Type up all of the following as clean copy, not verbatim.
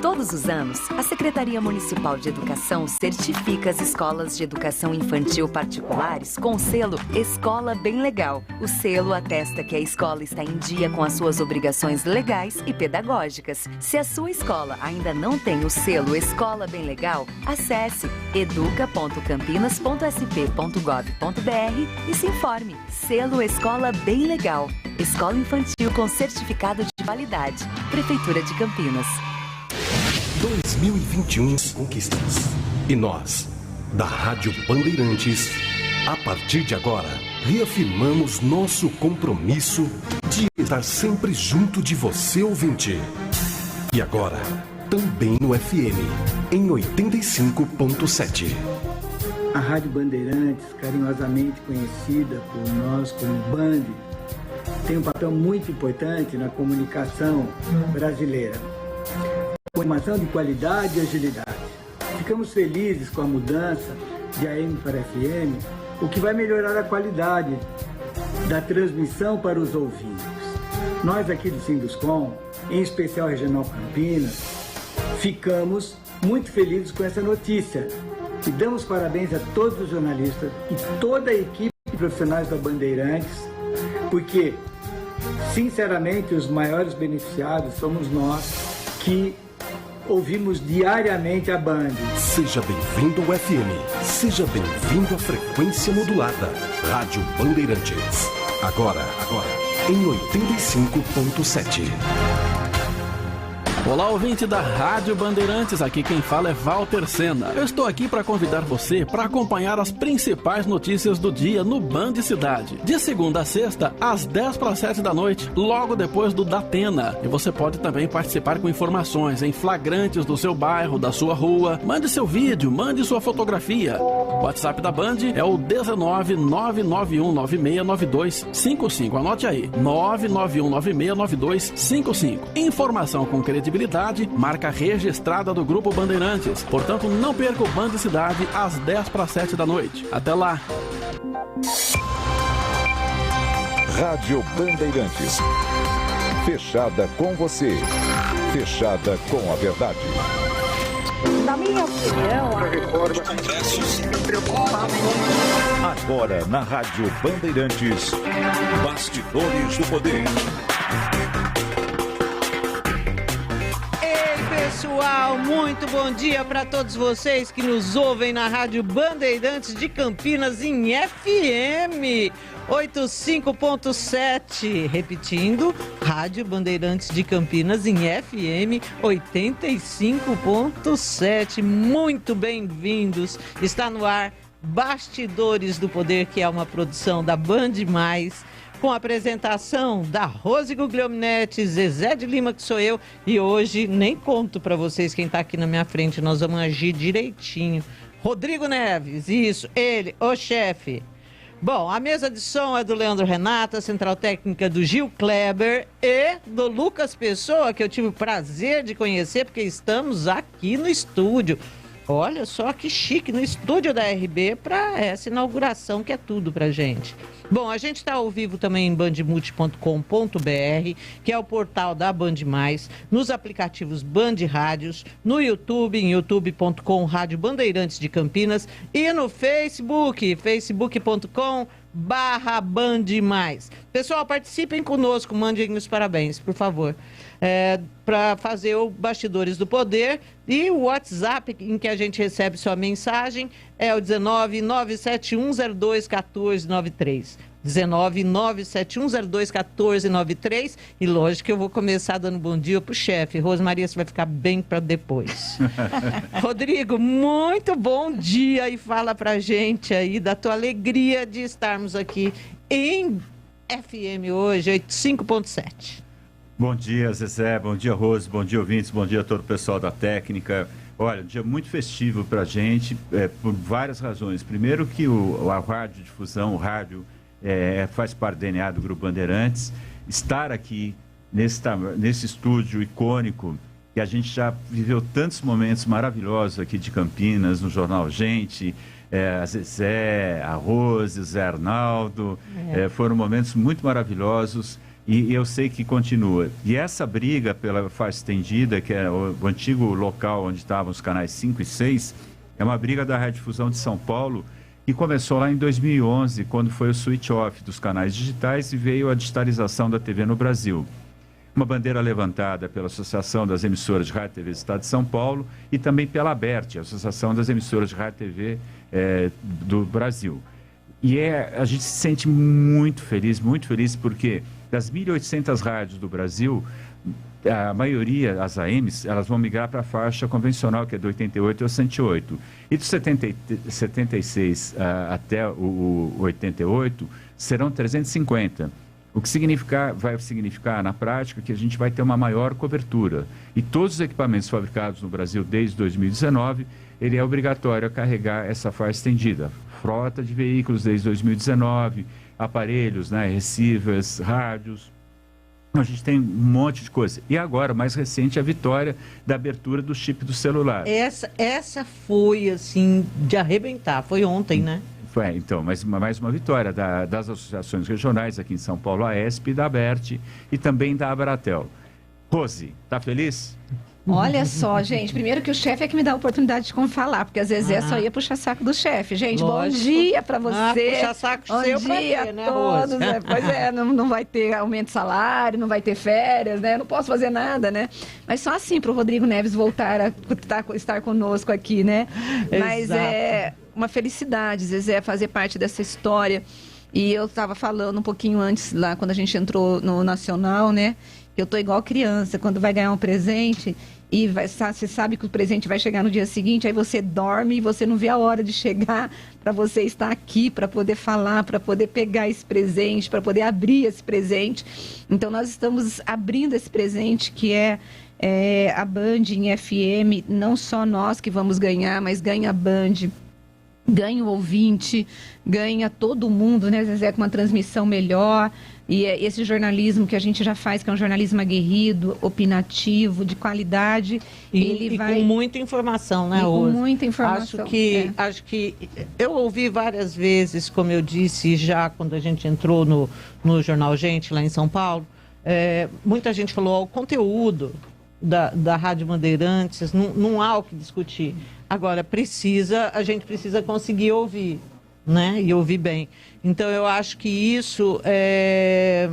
Todos os anos, a Secretaria Municipal de Educação certifica as escolas de educação infantil particulares com o selo Escola Bem Legal. O selo atesta que a escola está em dia com as suas obrigações legais e pedagógicas. Se a sua escola ainda não tem o selo Escola Bem Legal, acesse educa.campinas.sp.gov.br e se informe. Selo Escola Bem Legal. Escola infantil com certificado de validade. Prefeitura de Campinas. 2021 conquistas. E nós, da Rádio Bandeirantes, a partir de agora, reafirmamos nosso compromisso de estar sempre junto de você, ouvinte. E agora, também no FM, em 85.7. A Rádio Bandeirantes, carinhosamente conhecida por nós como Band, tem um papel muito importante na comunicação brasileira. Informação de qualidade e agilidade. Ficamos felizes com a mudança de AM para FM, o que vai melhorar a qualidade da transmissão para os ouvintes. Nós aqui do Sinduscom, em especial Regional Campinas, ficamos muito felizes com essa notícia e damos parabéns a todos os jornalistas e toda a equipe de profissionais da Bandeirantes, porque, sinceramente, os maiores beneficiados somos nós que ouvimos diariamente a Band. Seja bem-vindo ao FM. Seja bem-vindo à frequência modulada. Rádio Bandeirantes. Agora, em 85.7. Olá, ouvinte da Rádio Bandeirantes, aqui quem fala é Walter Sena. Eu estou aqui para convidar você para acompanhar as principais notícias do dia no Band Cidade. De segunda a sexta, às 10:07 da noite, logo depois do Datena. E você pode também participar com informações em flagrantes do seu bairro, da sua rua. Mande seu vídeo, mande sua fotografia. O WhatsApp da Band é o 19991969255. Anote aí, 991969255. Informação com credibilidade, marca registrada do Grupo Bandeirantes. Portanto, não perca o Band Cidade às 10:07 da noite. Até lá! Rádio Bandeirantes. Fechada com você. Fechada com a verdade. Na minha opinião, agora na Rádio Bandeirantes, Bastidores do Poder. Pessoal, muito bom dia para todos vocês que nos ouvem na Rádio Bandeirantes de Campinas em FM 85.7. Repetindo, Rádio Bandeirantes de Campinas em FM 85.7. Muito bem-vindos. Está no ar Bastidores do Poder, que é uma produção da Band Mais, com a apresentação da Rose Guglielminetti, Zezé de Lima, que sou eu, e hoje nem conto para vocês quem está aqui na minha frente, nós vamos agir direitinho. Rodrigo Neves, isso, ele, o chefe. Bom, a mesa de som é do Leandro Renata, central técnica do Gil Kleber e do Lucas Pessoa, que eu tive o prazer de conhecer, porque estamos aqui no estúdio. Olha só que chique, no estúdio da RB para essa inauguração que é tudo pra gente. Bom, a gente está ao vivo também em bandmulti.com.br, que é o portal da Band Mais, nos aplicativos Band Rádios, no YouTube, em youtube.com, Rádio Bandeirantes de Campinas, e no Facebook, facebook.com/Band Mais. Pessoal, participem conosco, mandem os parabéns, por favor. Para fazer o Bastidores do Poder, e o WhatsApp em que a gente recebe sua mensagem é o 19971021493. 19971021493. E lógico que eu vou começar dando bom dia pro chefe. Rosmaria, você vai ficar bem para depois. Rodrigo, muito bom dia, e fala pra gente aí da tua alegria de estarmos aqui em FM hoje, 85.7. Bom dia, Zezé, bom dia, Rose, bom dia, ouvintes, bom dia a todo o pessoal da técnica. Olha, um dia muito festivo pra gente, por várias razões. Primeiro que a radiodifusão, o rádio, faz parte do DNA do Grupo Bandeirantes. Estar aqui nesse estúdio icônico, que a gente já viveu tantos momentos maravilhosos aqui de Campinas, no Jornal Gente, a Zezé, a Rose, o Zé Arnaldo, foram momentos muito maravilhosos. E eu sei que continua. E essa briga pela faixa estendida, que é o antigo local onde estavam os canais 5 e 6, é uma briga da Radiodifusão de São Paulo, que começou lá em 2011, quando foi o switch-off dos canais digitais e veio a digitalização da TV no Brasil. Uma bandeira levantada pela Associação das Emissoras de Rádio e TV do Estado de São Paulo e também pela ABERT, a Associação das Emissoras de Rádio e TV do Brasil. E a gente se sente muito feliz porque das 1.800 rádios do Brasil, a maioria, as AMs, elas vão migrar para a faixa convencional, que é do 88 ao 108. E do 76 até o 88, serão 350. O que vai significar, na prática, que a gente vai ter uma maior cobertura. E todos os equipamentos fabricados no Brasil desde 2019, ele é obrigatório a carregar essa faixa estendida. Frota de veículos desde 2019, aparelhos, receivers, rádios. A gente tem um monte de coisa. E agora, mais recente, a vitória da abertura do chip do celular. Essa foi, assim, de arrebentar. Foi ontem, né? Então, mais uma vitória das associações regionais aqui em São Paulo, a ESP, da ABERT e também da Abratel. Rose, tá feliz? Olha só, gente, primeiro que o chefe é que me dá a oportunidade de falar, porque às vezes só ia puxar saco do chefe. Gente, lógico. Bom dia pra você. Puxar saco bom seu dia pra quê, né, a todos. Rose? Pois não vai ter aumento de salário, não vai ter férias, né? Não posso fazer nada, né? Mas só assim pro Rodrigo Neves voltar a estar conosco aqui, né? Mas é uma felicidade, Zezé, fazer parte dessa história. E eu estava falando um pouquinho antes, lá quando a gente entrou no Nacional, né? Eu tô igual criança, quando vai ganhar um presente e você sabe que o presente vai chegar no dia seguinte, aí você dorme e você não vê a hora de chegar para você estar aqui, para poder falar, para poder pegar esse presente, para poder abrir esse presente. Então, nós estamos abrindo esse presente que é a Band em FM, não só nós que vamos ganhar, mas ganha a Band, ganha o ouvinte, ganha todo mundo, né, Zezé, com uma transmissão melhor. E esse jornalismo que a gente já faz, que é um jornalismo aguerrido, opinativo, de qualidade, e com muita informação, né, Rose? Com muita informação. Acho que eu ouvi várias vezes, como eu disse já quando a gente entrou no Jornal Gente, lá em São Paulo, muita gente falou, o conteúdo da Rádio Bandeirantes, não há o que discutir. Agora, a gente precisa conseguir ouvir, né? E ouvir bem. Então, eu acho que isso é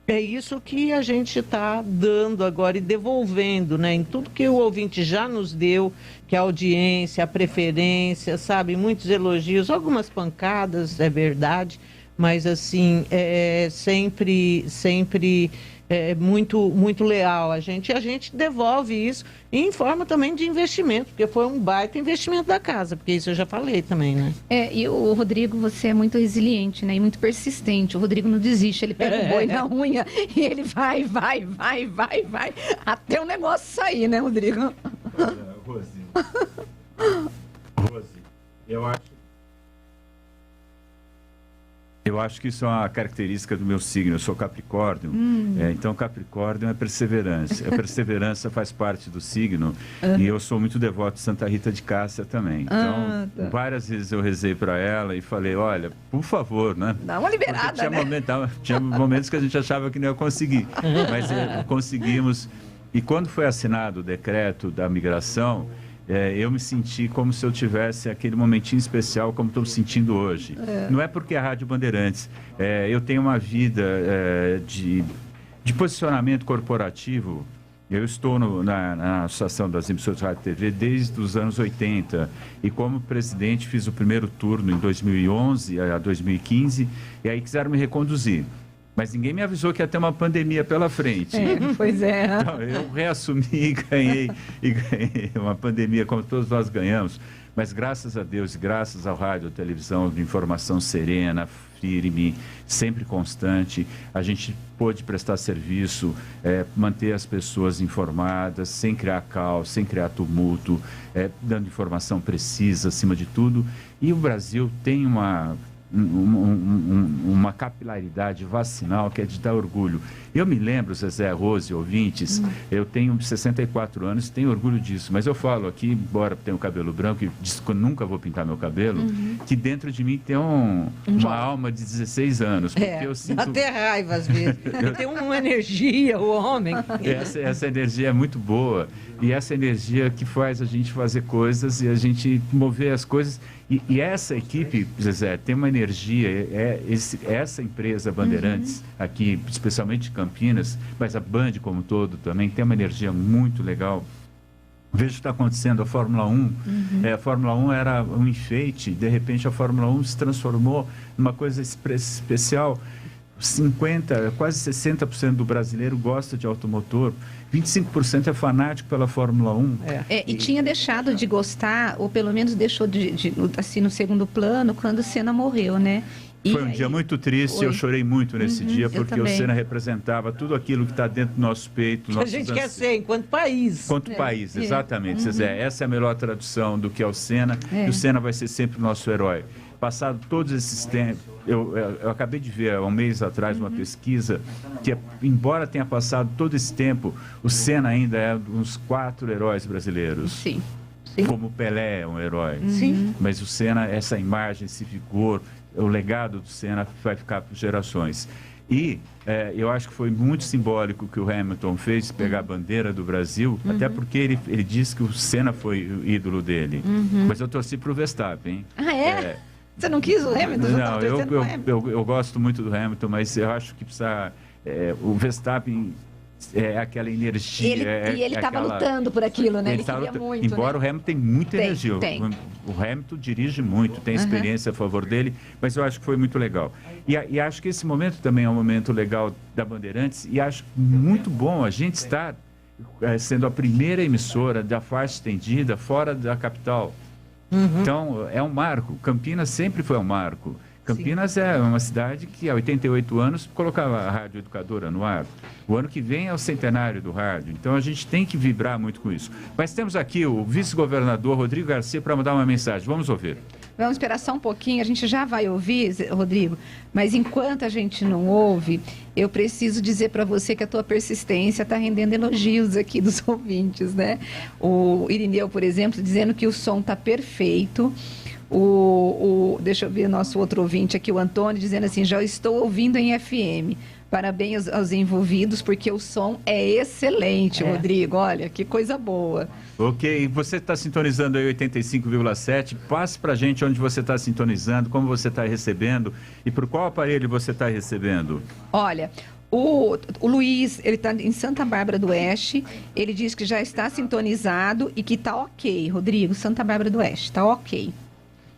isso que a gente está dando agora e devolvendo, né? Em tudo que o ouvinte já nos deu, que a audiência, a preferência, sabe? Muitos elogios, algumas pancadas, é verdade, mas, assim, sempre muito, muito leal a gente devolve isso em forma também de investimento, porque foi um baita investimento da casa, porque isso eu já falei também, né? E o Rodrigo, você é muito resiliente, né? E muito persistente. O Rodrigo não desiste, ele pega o boi na unha e ele vai, até o negócio sair, né, Rodrigo? Rose, eu acho que isso é uma característica do meu signo. Eu sou Capricórnio, então Capricórnio é perseverança. A perseverança faz parte do signo e eu sou muito devoto de Santa Rita de Cássia também. Então, várias vezes eu rezei para ela e falei, olha, por favor, né? Dá uma liberada, tinha momentos que a gente achava que não ia conseguir, mas conseguimos. E quando foi assinado o decreto da migração, eu me senti como se eu tivesse aquele momentinho especial como estou me sentindo hoje. Não é porque a Rádio Bandeirantes, eu tenho uma vida de posicionamento corporativo. Eu estou na Associação das Emissoras de Rádio e TV desde os anos 80 e como presidente fiz o primeiro turno em 2011 a 2015 e aí quiseram me reconduzir. Mas ninguém me avisou que ia ter uma pandemia pela frente. Pois é. Então, eu reassumi e ganhei uma pandemia como todos nós ganhamos. Mas graças a Deus, graças ao rádio e televisão de informação serena, firme, sempre constante, a gente pôde prestar serviço, manter as pessoas informadas, sem criar caos, sem criar tumulto, dando informação precisa acima de tudo. E o Brasil tem uma capilaridade vacinal que é de dar orgulho. Eu me lembro, Zezé, Rose, ouvintes, eu tenho 64 anos e tenho orgulho disso, mas eu falo aqui, embora tenha o cabelo branco e disse que eu nunca vou pintar meu cabelo, que dentro de mim tem uma alma de 16 anos. Porque eu sinto... Até raiva às vezes. Tem uma energia, o homem. Essa energia é muito boa e essa energia que faz a gente fazer coisas e a gente mover as coisas. E essa equipe, Zezé, tem uma energia, essa empresa Bandeirantes, aqui, especialmente em Campinas, mas a Band como um todo também, tem uma energia muito legal. Veja o que está acontecendo, a Fórmula 1. A Fórmula 1 era um enfeite, de repente a Fórmula 1 se transformou numa coisa especial. 50%, quase 60% do brasileiro gosta de automotor, 25% é fanático pela Fórmula 1. E tinha deixado de gostar, ou pelo menos deixou de assim, no segundo plano, quando o Senna morreu, né? Foi um dia muito triste, eu chorei muito nesse dia, porque o Senna representava tudo aquilo que está dentro do nosso peito. Que a gente quer ser, enquanto país. Enquanto país, exatamente. Essa é a melhor tradução do que é o Senna, e o Senna vai ser sempre o nosso herói. Passado todos esses tempos, eu acabei de ver há um mês atrás uma pesquisa que, embora tenha passado todo esse tempo, o Senna ainda é um dos 4 heróis brasileiros. Sim. Como o Pelé é um herói. Sim. Mas o Senna, essa imagem, esse vigor, o legado do Senna vai ficar por gerações. E eu acho que foi muito simbólico o que o Hamilton fez, pegar a bandeira do Brasil, até porque ele disse que o Senna foi o ídolo dele. Mas eu torci para o Verstappen, hein? Ah, é? Você não quis o Hamilton? Não, eu gosto muito do Hamilton, mas eu acho que precisa... o Verstappen é aquela energia... Ele estava lutando por aquilo, né? Ele queria muito, embora o Hamilton tenha muita energia. Tem. O Hamilton dirige muito, tem experiência a favor dele, mas eu acho que foi muito legal. E acho que esse momento também é um momento legal da Bandeirantes, e acho muito bom a gente estar sendo a primeira emissora da faixa estendida fora da capital. Então, é um marco. Campinas sempre foi um marco. Campinas é uma cidade que há 88 anos colocava a Rádio Educadora no ar. O ano que vem é o centenário do rádio. Então, a gente tem que vibrar muito com isso. Mas temos aqui o vice-governador Rodrigo Garcia para mandar uma mensagem. Vamos ouvir. Vamos esperar só um pouquinho, a gente já vai ouvir, Rodrigo, mas enquanto a gente não ouve, eu preciso dizer para você que a tua persistência está rendendo elogios aqui dos ouvintes, né? O Irineu, por exemplo, dizendo que o som está perfeito. Deixa eu ver nosso outro ouvinte aqui, o Antônio, dizendo assim, já estou ouvindo em FM. Parabéns aos envolvidos, porque o som é excelente, Rodrigo. Olha, que coisa boa. Ok, você está sintonizando aí 85,7. Passe para a gente onde você está sintonizando, como você está recebendo e por qual aparelho você está recebendo. Olha, o Luiz, ele está em Santa Bárbara do Oeste, ele diz que já está sintonizado e que está ok, Rodrigo, Santa Bárbara do Oeste, está ok.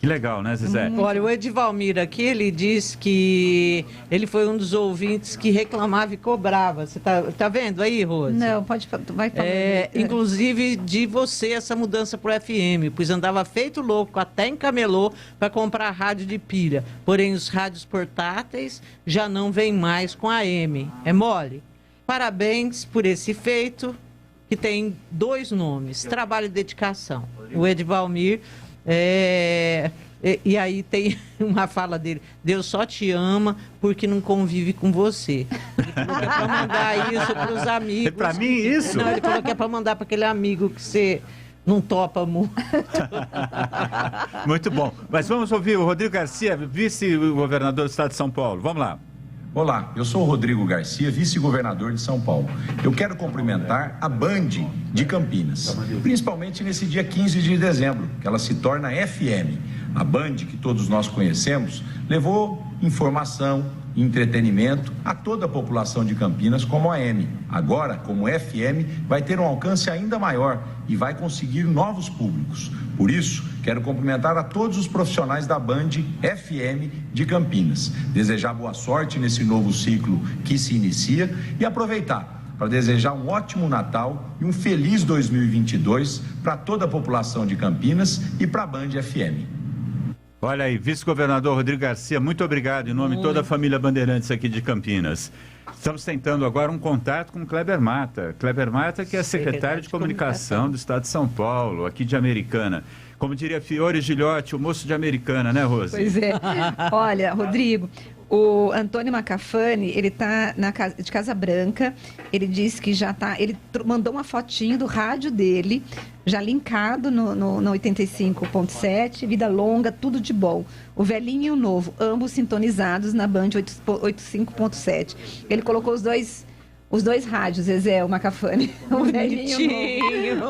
Que legal, né, Zezé? Olha, o Edivalmir aqui, ele diz que ele foi um dos ouvintes que reclamava e cobrava. Você tá vendo aí, Rose? Não, vai falar. Inclusive de você, essa mudança pro FM, pois andava feito louco, até encamelou para comprar rádio de pilha. Porém, os rádios portáteis já não vêm mais com AM. É mole? Parabéns por esse feito, que tem 2 nomes, trabalho e dedicação. O Edivalmir... E aí tem uma fala dele, Deus só te ama porque não convive com você. Ele falou que é para mandar isso para os amigos. É para mim isso? Não, ele falou que é para mandar para aquele amigo que você não topa muito. Muito bom. Mas vamos ouvir o Rodrigo Garcia, vice-governador do estado de São Paulo. Vamos lá. Olá, eu sou o Rodrigo Garcia, vice-governador de São Paulo. Eu quero cumprimentar a Band de Campinas, principalmente nesse dia 15 de dezembro, que ela se torna FM. A Band, que todos nós conhecemos, levou informação e entretenimento a toda a população de Campinas como AM. Agora, como FM, vai ter um alcance ainda maior e vai conseguir novos públicos. Por isso, quero cumprimentar a todos os profissionais da Band FM de Campinas, desejar boa sorte nesse novo ciclo que se inicia e aproveitar para desejar um ótimo Natal e um feliz 2022 para toda a população de Campinas e para a Band FM. Olha aí, vice-governador Rodrigo Garcia, muito obrigado em nome de toda a família Bandeirantes aqui de Campinas. Estamos tentando agora um contato com Kleber Mata. Kleber Mata, que é secretário de Comunicação do Estado de São Paulo, aqui de Americana. Como diria Fiore Gilhote, o moço de Americana, né, Rose? Pois é. Olha, Rodrigo, o Antônio Macafani, ele está de Casa Branca, ele disse que já está, ele mandou uma fotinho do rádio dele, já linkado no 85.7, vida longa, tudo de bom. O velhinho e o novo, ambos sintonizados na Band 85.7. Ele colocou os dois rádios, Zezé, o Macafani. O velhinho.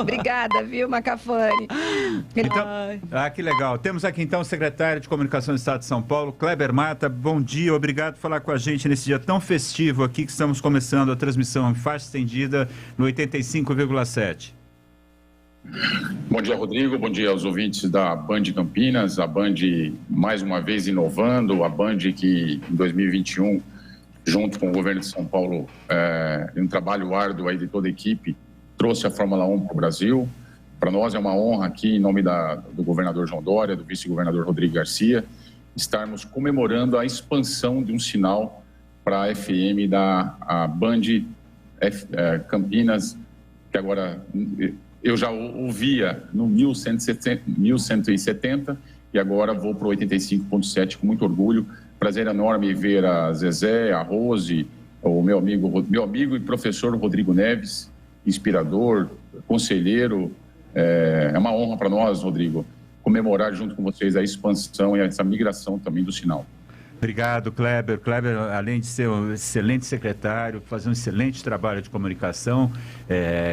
Obrigada, viu, Macafani? Então, que legal. Temos aqui, então, o secretário de Comunicação do Estado de São Paulo, Kleber Mata. Bom dia, obrigado por falar com a gente nesse dia tão festivo aqui, que estamos começando a transmissão em faixa estendida no 85,7. Bom dia, Rodrigo. Bom dia aos ouvintes da Band Campinas. A Band, mais uma vez, inovando. A Band que, em 2021... junto com o governo de São Paulo, um trabalho árduo aí de toda a equipe, trouxe a Fórmula 1 para o Brasil. Para nós é uma honra aqui, em nome do governador João Dória, do vice-governador Rodrigo Garcia, estarmos comemorando a expansão de um sinal para a FM da Band Campinas, que agora eu já ouvia no 1170 e agora vou para o 85.7 com muito orgulho. Prazer enorme ver a Zezé, a Rose, o meu amigo e professor Rodrigo Neves, inspirador, conselheiro. É uma honra para nós, Rodrigo, comemorar junto com vocês a expansão e essa migração também do sinal. Obrigado, Kleber. Kleber, além de ser um excelente secretário, fazer um excelente trabalho de comunicação,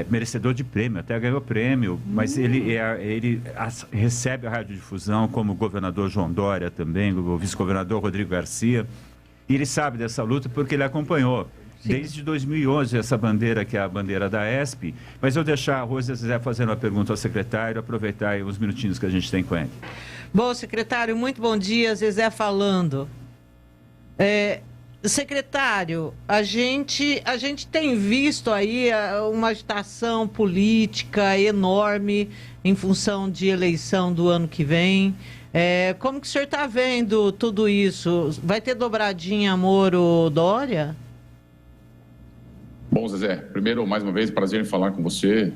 merecedor de prêmio, até ganhou prêmio, mas ele recebe a radiodifusão como o governador João Dória também, o vice-governador Rodrigo Garcia, e ele sabe dessa luta porque ele acompanhou. Sim. Desde 2011, essa bandeira que é a bandeira da ESP, mas eu deixar a Rose e a Zezé fazendo uma pergunta ao secretário, aproveitar aí os minutinhos que a gente tem com ele. Bom, secretário, muito bom dia, Zezé falando. Secretário, a gente tem visto aí uma agitação política enorme em função de eleição do ano que vem. Como que o senhor está vendo tudo isso? Vai ter dobradinha Moro-Dória? Bom, Zezé, primeiro, mais uma vez, prazer em falar com você.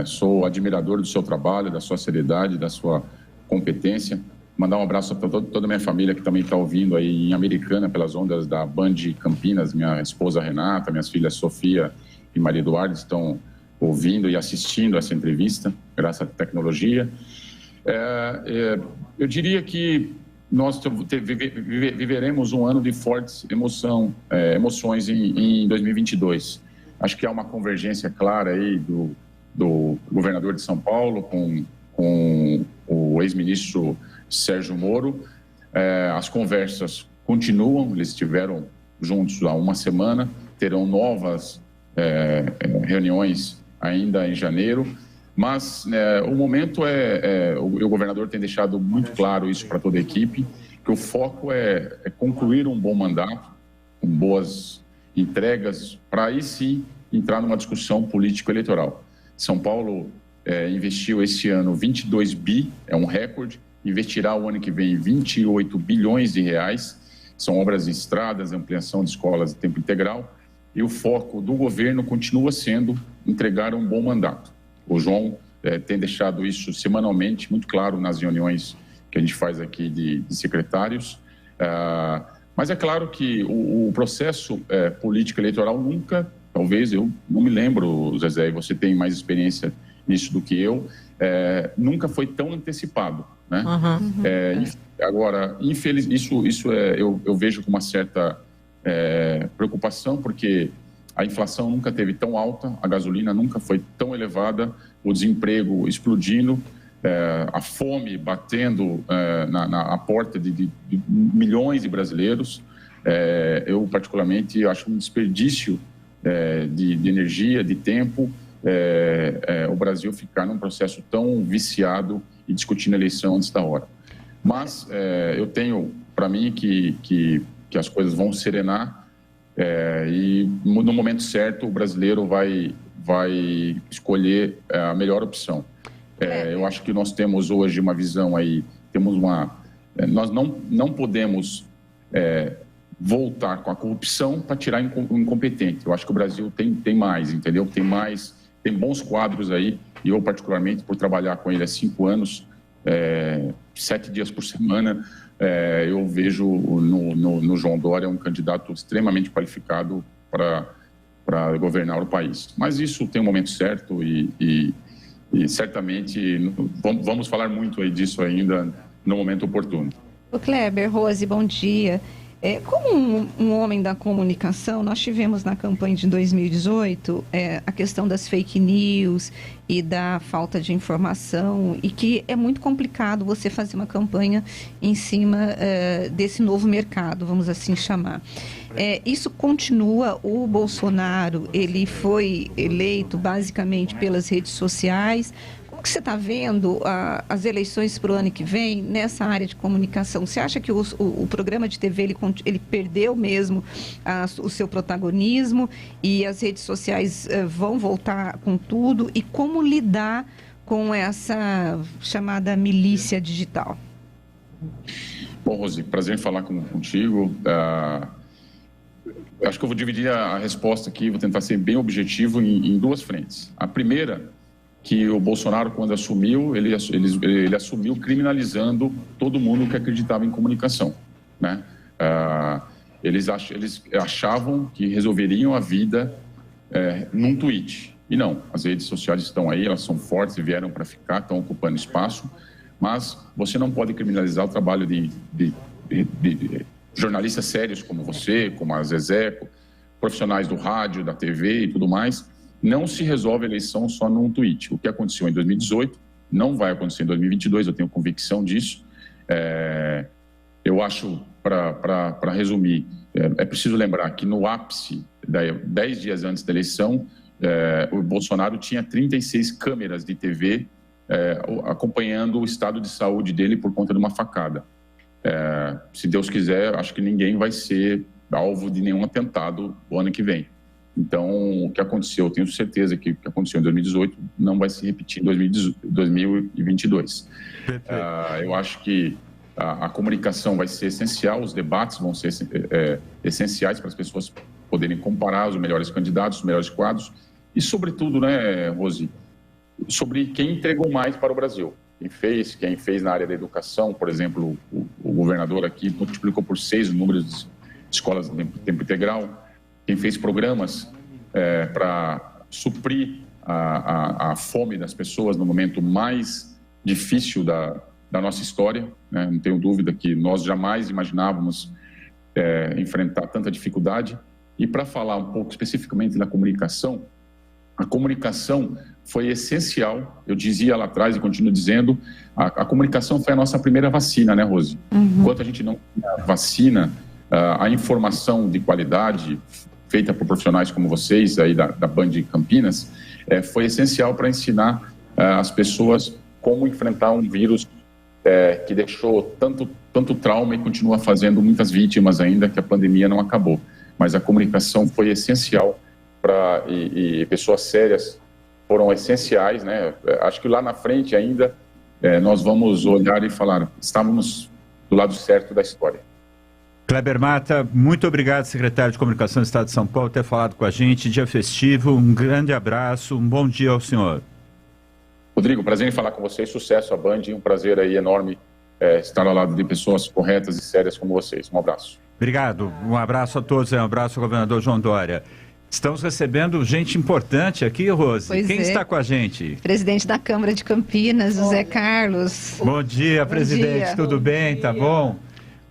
Sou admirador do seu trabalho, da sua seriedade, da sua competência. Mandar um abraço para toda a minha família que também está ouvindo aí em Americana, pelas ondas da Band Campinas. Minha esposa Renata, minhas filhas Sofia e Maria Eduardo estão ouvindo e assistindo essa entrevista, graças à tecnologia. Eu diria que nós viveremos um ano de fortes emoções em 2022. Acho que há uma convergência clara aí do governador de São Paulo com o ex-ministro Sérgio Moro. As conversas continuam, eles estiveram juntos há uma semana, terão novas reuniões ainda em janeiro, mas o momento o governador tem deixado muito claro isso para toda a equipe, que o foco é concluir um bom mandato, com boas entregas, para aí sim entrar numa discussão político-eleitoral. São Paulo investiu esse ano 22 bi, é um recorde, investirá o ano que vem 28 bilhões de reais, são obras de estradas, ampliação de escolas de tempo integral, e o foco do governo continua sendo entregar um bom mandato. O João tem deixado isso semanalmente muito claro nas reuniões que a gente faz aqui de secretários, mas é claro que o processo político eleitoral nunca, talvez, eu não me lembro, Zezé, você tem mais experiência nisso do que eu, nunca foi tão antecipado, né? Agora, isso eu vejo com uma certa preocupação, porque a inflação nunca teve tão alta, a gasolina nunca foi tão elevada, o desemprego explodindo, a fome batendo na porta de milhões de brasileiros. Eu, particularmente, acho um desperdício de energia, de tempo, o Brasil ficar num processo tão viciado e discutindo a eleição antes da hora. Mas eu tenho para mim que as coisas vão serenar e no momento certo o brasileiro vai escolher a melhor opção. Eu acho que nós temos hoje uma visão aí, nós não podemos voltar com a corrupção para tirar o incompetente. Eu acho que o Brasil tem mais, entendeu? Tem bons quadros aí, e eu particularmente, por trabalhar com ele há 5 anos, 7 dias por semana, eu vejo no João Dória um candidato extremamente qualificado para governar o país. Mas isso tem um momento certo e certamente vamos falar muito aí disso ainda no momento oportuno. O Kleber, Rose, bom dia. Como um homem da comunicação, nós tivemos na campanha de 2018 a questão das fake news e da falta de informação, e que é muito complicado você fazer uma campanha em cima desse novo mercado, vamos assim chamar. Isso continua. O Bolsonaro, ele foi eleito basicamente pelas redes sociais. Como que você está vendo as eleições para o ano que vem nessa área de comunicação? Você acha que o programa de TV ele perdeu mesmo o seu protagonismo e as redes sociais vão voltar com tudo? E como lidar com essa chamada milícia digital? Bom, Rose, prazer em falar contigo. Acho que eu vou dividir a resposta aqui, vou tentar ser bem objetivo em duas frentes. A primeira, que o Bolsonaro, quando assumiu, ele assumiu criminalizando todo mundo que acreditava em comunicação, né? Eles achavam que resolveriam a vida num tweet. E não, as redes sociais estão aí, elas são fortes e vieram para ficar, estão ocupando espaço, mas você não pode criminalizar o trabalho de jornalistas sérios como você, como a Zezé, profissionais do rádio, da TV e tudo mais. Não se resolve a eleição só num tweet. O que aconteceu em 2018 não vai acontecer em 2022, eu tenho convicção disso. Eu acho, para resumir, é preciso lembrar que no ápice, 10 dias antes da eleição, o Bolsonaro tinha 36 câmeras de TV acompanhando o estado de saúde dele por conta de uma facada. Se Deus quiser, acho que ninguém vai ser alvo de nenhum atentado o ano que vem. Então, o que aconteceu, eu tenho certeza que o que aconteceu em 2018 não vai se repetir em 2022. Eu acho que a comunicação vai ser essencial, os debates vão ser essenciais para as pessoas poderem comparar os melhores candidatos, os melhores quadros e, sobretudo, né, Rose, sobre quem entregou mais para o Brasil. Quem fez na área da educação, por exemplo, o governador aqui multiplicou por 6 o número de escolas de tempo integral. Quem fez programas para suprir a fome das pessoas no momento mais difícil da nossa história, né? Não tenho dúvida que nós jamais imaginávamos enfrentar tanta dificuldade. E para falar um pouco especificamente da comunicação, a comunicação foi essencial. Eu dizia lá atrás e continuo dizendo, a comunicação foi a nossa primeira vacina, né, Rose? Enquanto a gente não tinha vacina, a informação de qualidade feita por profissionais como vocês, aí da Band Campinas, foi essencial para ensinar as pessoas como enfrentar um vírus que deixou tanto trauma e continua fazendo muitas vítimas ainda, que a pandemia não acabou. Mas a comunicação foi essencial e pessoas sérias foram essenciais, né? Acho que lá na frente ainda nós vamos olhar e falar, estávamos do lado certo da história. Kleber Mata, muito obrigado, secretário de Comunicação do Estado de São Paulo, por ter falado com a gente. Dia festivo, um grande abraço, um bom dia ao senhor. Rodrigo, prazer em falar com vocês, sucesso à Band, um prazer aí enorme estar ao lado de pessoas corretas e sérias como vocês. Um abraço. Obrigado, um abraço a todos, um abraço ao governador João Dória. Estamos recebendo gente importante aqui, Rose. Quem está com a gente? Presidente da Câmara de Campinas, José Carlos. Bom dia, presidente, dia. Tudo bem? Tá bom?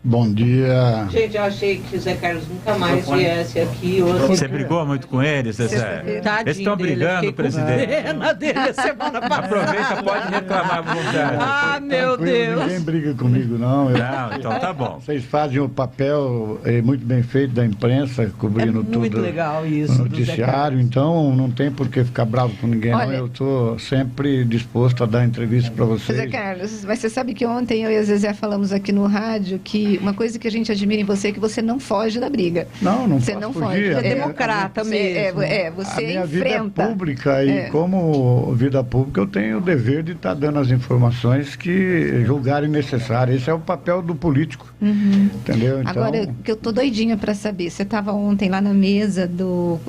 Bom dia. Gente, eu achei que o Zé Carlos nunca mais viesse aqui hoje. Você brigou muito com eles, Zé? Eles estão brigando, presidente. Pena dele semana passada. Aproveita, pode reclamar à vontade. Ah, meu Deus. Ninguém briga comigo, não. Não, então tá bom. Vocês fazem o papel muito bem feito da imprensa, cobrindo tudo. Muito legal isso. No noticiário, então não tem por que ficar bravo com ninguém. Olha, não. Eu estou sempre disposto a dar entrevista para vocês. Zé Carlos, mas você sabe que ontem eu e a Zezé falamos aqui no rádio que uma coisa que a gente admira em você é que você não foge da briga. Não você não fugir. Foge. É democrata mesmo. Você a minha enfrenta. vida é pública e como vida pública eu tenho o dever de estar dando as informações que julgarem necessárias. Esse é o papel do político. Entendeu? Então... Agora, que eu tô doidinha para saber, você estava ontem lá na mesa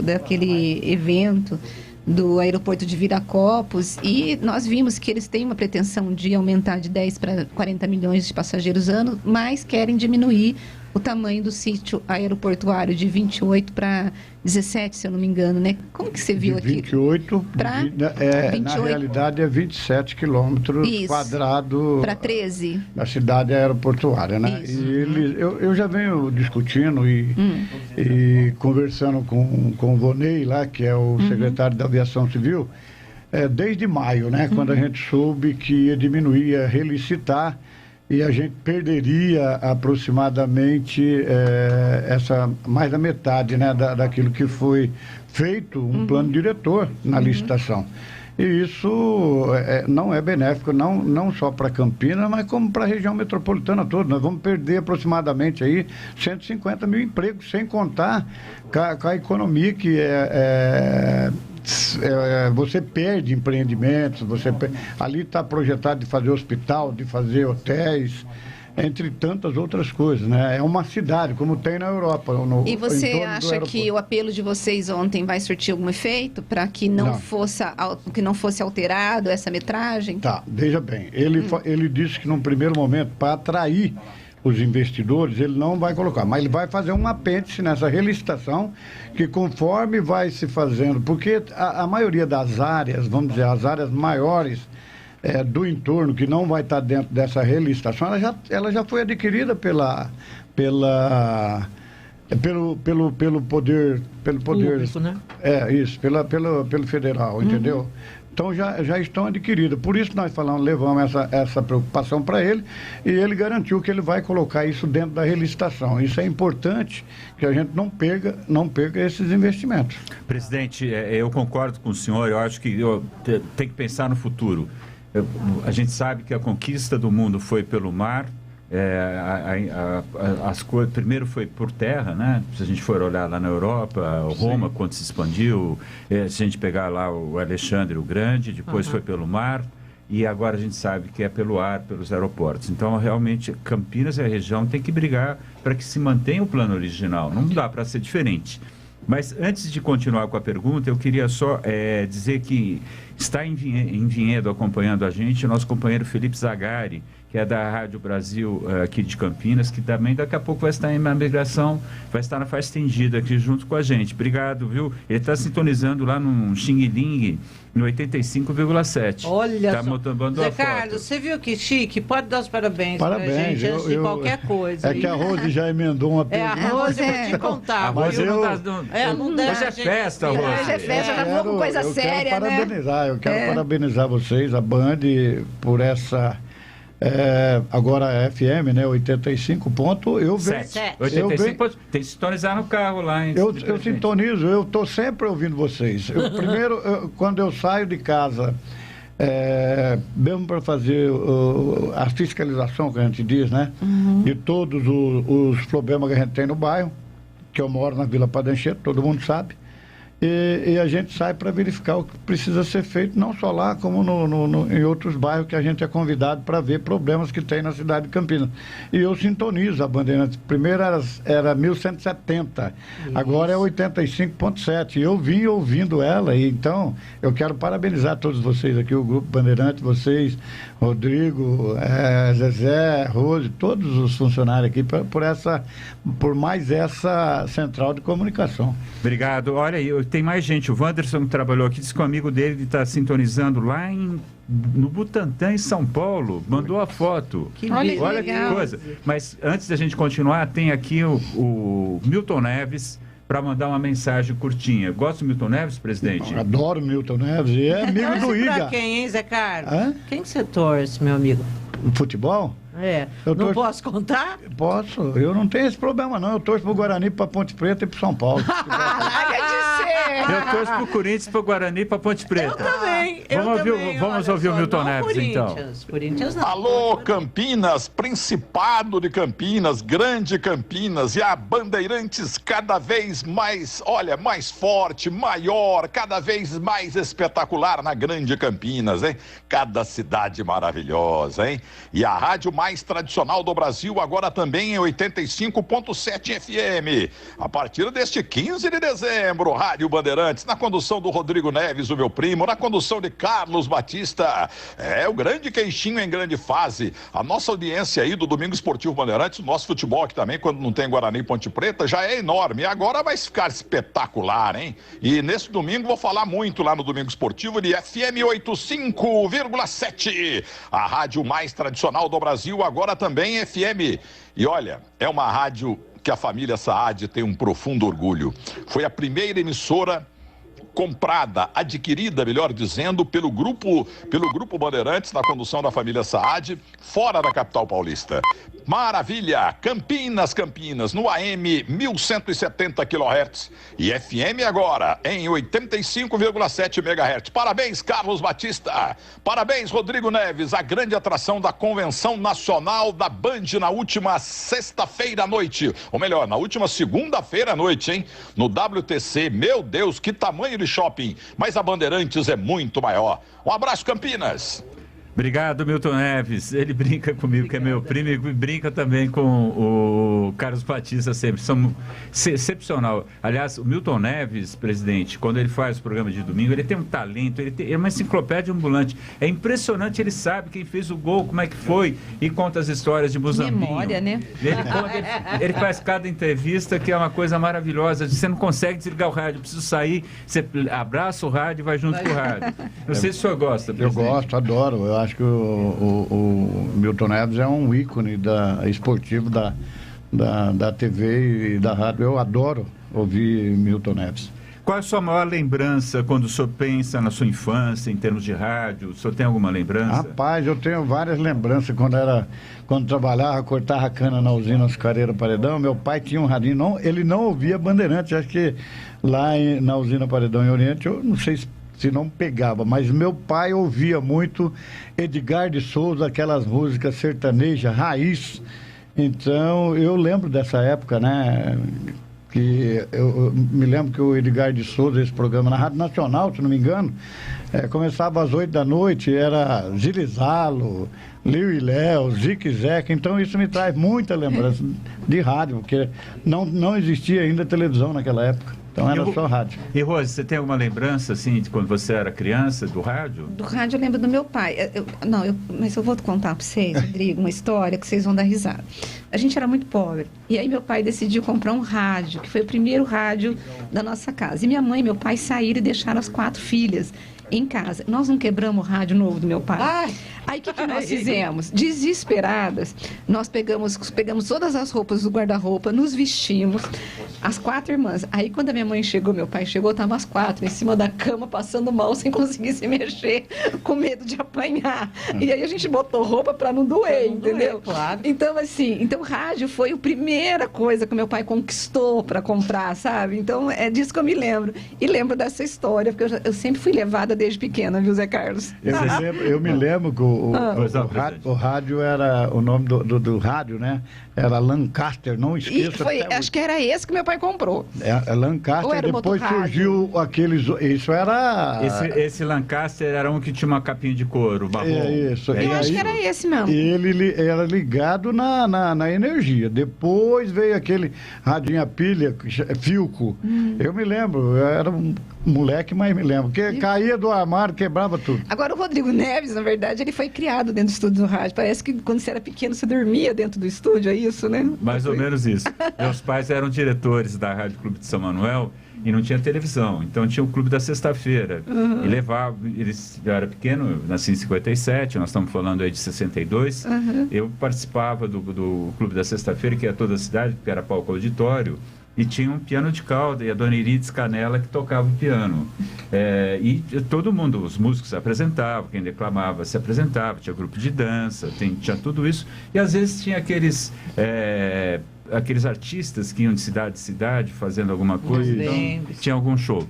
daquele evento do aeroporto de Viracopos, e nós vimos que eles têm uma pretensão de aumentar de 10 para 40 milhões de passageiros ano, mas querem diminuir o tamanho do sítio aeroportuário de 28 para 17, se eu não me engano, né? Como que você viu de aqui? 28 para 28. Na realidade é 27 quilômetros quadrados para 13 da cidade aeroportuária, né? Isso. E eu já venho discutindo e conversando com o Vonei lá, que é o secretário da Aviação Civil, desde maio, né? Quando a gente soube que ia diminuir, ia relicitar, e a gente perderia aproximadamente mais da metade, né, daquilo que foi feito, um plano diretor na licitação. E isso não é benéfico, não só para Campinas, mas como para a região metropolitana toda. Nós vamos perder aproximadamente aí 150 mil empregos, sem contar com a economia que você perde empreendimentos, ali está projetado de fazer hospital, de fazer hotéis, entre tantas outras coisas, né? É uma cidade, como tem na Europa. E você acha que o apelo de vocês ontem vai surtir algum efeito para que não fosse alterado essa metragem? Tá, veja bem, ele disse que num primeiro momento, para atrair os investidores, ele não vai colocar, mas ele vai fazer um apêndice nessa relicitação, que conforme vai se fazendo, porque a maioria das áreas, vamos dizer, as áreas maiores do entorno, que não vai estar dentro dessa relicitação, ela já foi adquirida pelo poder público, né? Pelo federal, entendeu? Então já estão adquiridas. Por isso nós levamos essa preocupação para ele, e ele garantiu que ele vai colocar isso dentro da relicitação. Isso é importante, que a gente não perca esses investimentos. Presidente, eu concordo com o senhor, eu acho que tem que pensar no futuro. A gente sabe que a conquista do mundo foi pelo mar, as coisas primeiro foi por terra, né? Se a gente for olhar lá na Europa, Roma, quando se expandiu, se a gente pegar lá o Alexandre o Grande, depois foi pelo mar, e agora a gente sabe que é pelo ar, pelos aeroportos. Então, realmente, Campinas e a região tem que brigar para que se mantenha o plano original, não dá para ser diferente. Mas antes de continuar com a pergunta, eu queria só dizer que está em Vinhedo acompanhando a gente o nosso companheiro Felipe Zagari, que é da Rádio Brasil aqui de Campinas, que também daqui a pouco vai estar em migração, vai estar na faixa estendida aqui junto com a gente. Obrigado, viu? Ele está sintonizando lá no Xing Ling, no 85,7. Olha tá só. Zé Carlos, você viu que chique? Pode dar os parabéns pra gente antes de qualquer coisa. É que a Rose já emendou uma pergunta. A Rose, eu vou te contar. Mas não dá. Hoje é festa, Rose. Hoje é festa, já vou com coisa séria, Eu quero parabenizar vocês, a Band, por essa... agora FM, né? 85 ponto. Eu vejo. 85 tem que sintonizar no carro lá, hein? Eu sintonizo, eu estou sempre ouvindo vocês. Quando eu saio de casa, mesmo para fazer a fiscalização que a gente diz, né? De todos os problemas que a gente tem no bairro, que eu moro na Vila Padancheta, todo mundo sabe. E a gente sai para verificar o que precisa ser feito, não só lá, como em outros bairros que a gente é convidado para ver problemas que tem na cidade de Campinas. E eu sintonizo a Bandeirantes. Primeiro era 1170, agora é 85,7. Eu vim ouvindo ela, e então eu quero parabenizar todos vocês aqui, o Grupo Bandeirantes, vocês, Rodrigo, Zezé, Rose, todos os funcionários aqui, por mais essa central de comunicação. Obrigado. Olha aí, tem mais gente. O Wanderson, que trabalhou aqui, disse que o amigo dele está sintonizando lá no Butantã, em São Paulo. Mandou a foto. Olha que coisa. Mas antes da gente continuar, tem aqui o Milton Neves para mandar uma mensagem curtinha. Gosta do Milton Neves, presidente? Eu adoro o Milton Neves e é amigo do Iga. Pra quem, hein, Zé Carlos? Quem que você torce, meu amigo? Futebol? Não posso contar? Posso, eu não tenho esse problema não, eu torço pro Guarani, pra Ponte Preta e pro São Paulo. Eu torço pro Corinthians, pro Guarani e pra Ponte Preta. Eu também. Vamos ouvir o Milton Neves, então. Corinthians não. Alô, Campinas, Principado de Campinas, Grande Campinas, e a Bandeirantes cada vez mais, mais forte, maior, cada vez mais espetacular na Grande Campinas, hein? Cada cidade maravilhosa, hein? E a rádio mais tradicional do Brasil agora também em 85,7 FM. A partir deste 15 de dezembro, Rádio Bandeirantes Bandeirantes, na condução do Rodrigo Neves, o meu primo, na condução de Carlos Batista. É o grande queixinho em grande fase. A nossa audiência aí do Domingo Esportivo Bandeirantes, o nosso futebol aqui também, quando não tem Guarani e Ponte Preta, já é enorme. E agora vai ficar espetacular, hein? E nesse domingo vou falar muito lá no Domingo Esportivo de FM 85,7. A rádio mais tradicional do Brasil, agora também FM. E olha, é uma rádio que a família Saad tem um profundo orgulho. Foi a primeira emissora comprada, adquirida, melhor dizendo, pelo grupo Bandeirantes, na condução da família Saad, fora da capital paulista. Maravilha! Campinas, no AM 1170 kHz e FM agora em 85,7 MHz. Parabéns, Carlos Batista! Parabéns, Rodrigo Neves, a grande atração da Convenção Nacional da Band na última sexta-feira à noite. Ou melhor, na última segunda-feira à noite, hein? No WTC, meu Deus, que tamanho de shopping, mas a Bandeirantes é muito maior. Um abraço, Campinas. Obrigado, Milton Neves. Ele brinca comigo, que é meu primo, e brinca também com o Carlos Batista sempre. São excepcional. Aliás, o Milton Neves, presidente, quando ele faz o programa de domingo, ele tem um talento, ele é uma enciclopédia ambulante. É impressionante, ele sabe quem fez o gol, como é que foi, e conta as histórias de Muzambinho. Memória, né? Ele faz cada entrevista que é uma coisa maravilhosa. Você não consegue desligar o rádio, preciso sair, você abraça o rádio e vai junto com o rádio. Não sei se o senhor gosta, presidente. Eu gosto, adoro. Eu acho que o Milton Neves é um ícone esportivo da TV e da rádio. Eu adoro ouvir Milton Neves. Qual é a sua maior lembrança quando o senhor pensa na sua infância, em termos de rádio? O senhor tem alguma lembrança? Rapaz, eu tenho várias lembranças. Quando trabalhava, cortava cana na usina Açucareira Paredão, meu pai tinha um radinho, ele não ouvia Bandeirantes. Acho que lá na usina Paredão em Oriente, eu não sei se não pegava, mas meu pai ouvia muito Edgar de Souza, aquelas músicas sertanejas, raiz. Então, eu lembro dessa época, né? Que eu me lembro que o Edgar de Souza, esse programa na Rádio Nacional, se não me engano, começava às 8 da noite, era Gilizalo, Liu e Léo, Zique Zeca. Então isso me traz muita lembrança de rádio, porque não existia ainda televisão naquela época. Então era só rádio. E Rose, você tem alguma lembrança, assim, de quando você era criança, do rádio? Do rádio eu lembro do meu pai. Mas eu vou contar para vocês, Rodrigo, uma história que vocês vão dar risada. A gente era muito pobre. E aí meu pai decidiu comprar um rádio, que foi o primeiro rádio da nossa casa. E minha mãe e meu pai saíram e deixaram as 4 filhas em casa. Nós não quebramos o rádio novo do meu pai. Ai. Aí o que nós fizemos? Desesperadas, nós pegamos todas as roupas do guarda-roupa, nos vestimos, as 4 irmãs. Aí quando a minha mãe chegou, meu pai chegou, estavam as 4 em cima da cama, passando mal, sem conseguir se mexer, com medo de apanhar. E aí a gente botou roupa para não doer, entendeu? Claro. Então, assim, rádio foi a primeira coisa que meu pai conquistou para comprar, sabe? Então, é disso que eu me lembro. E lembro dessa história, porque eu sempre fui levada desde pequena, viu, Zé Carlos? Eu me lembro que o rádio era, o nome do rádio, né? Era Lancaster, não esqueça. Acho que era esse que meu pai comprou. É Lancaster, depois surgiu aqueles... Isso era... Esse Lancaster era um que tinha uma capinha de couro, marrom. Isso. Eu acho que era esse mesmo. Ele era ligado na energia. Depois veio aquele radinho a pilha, Filco. Eu me lembro, eu era um moleque, mas me lembro. Que caía do armário, quebrava tudo. Agora, o Rodrigo Neves, na verdade, ele foi criado dentro do estúdio do rádio. Parece que quando você era pequeno, você dormia dentro do estúdio, é isso, né? Mais ou menos isso. Meus pais eram diretores da Rádio Clube de São Manuel e não tinha televisão. Então tinha o Clube da Sexta-feira. E levava, eu era pequeno, eu nasci em 57, nós estamos falando aí de 62. Eu participava do Clube da Sexta-feira, que ia toda a cidade, porque era palco auditório. E tinha um piano de cauda, e a dona Irides Canela que tocava o piano. E todo mundo, os músicos se apresentavam, quem declamava se apresentava, tinha grupo de dança, tinha tudo isso. E às vezes tinha aqueles artistas que iam de cidade em cidade fazendo alguma coisa, então tinha algum show.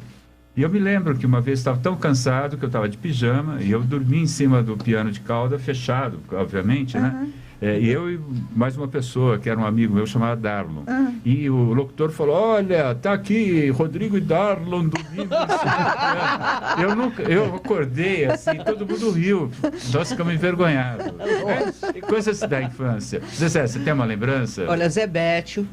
E eu me lembro que uma vez estava tão cansado que eu estava de pijama e eu dormi em cima do piano de cauda, fechado, obviamente, né? E eu e mais uma pessoa, que era um amigo meu, chamado Darlon. E o locutor falou, olha, tá aqui Rodrigo e Darlon domingo. Eu acordei assim, todo mundo riu. Nós ficamos envergonhados. Coisas da infância. Zé, você tem uma lembrança? Olha, Zé Bétio.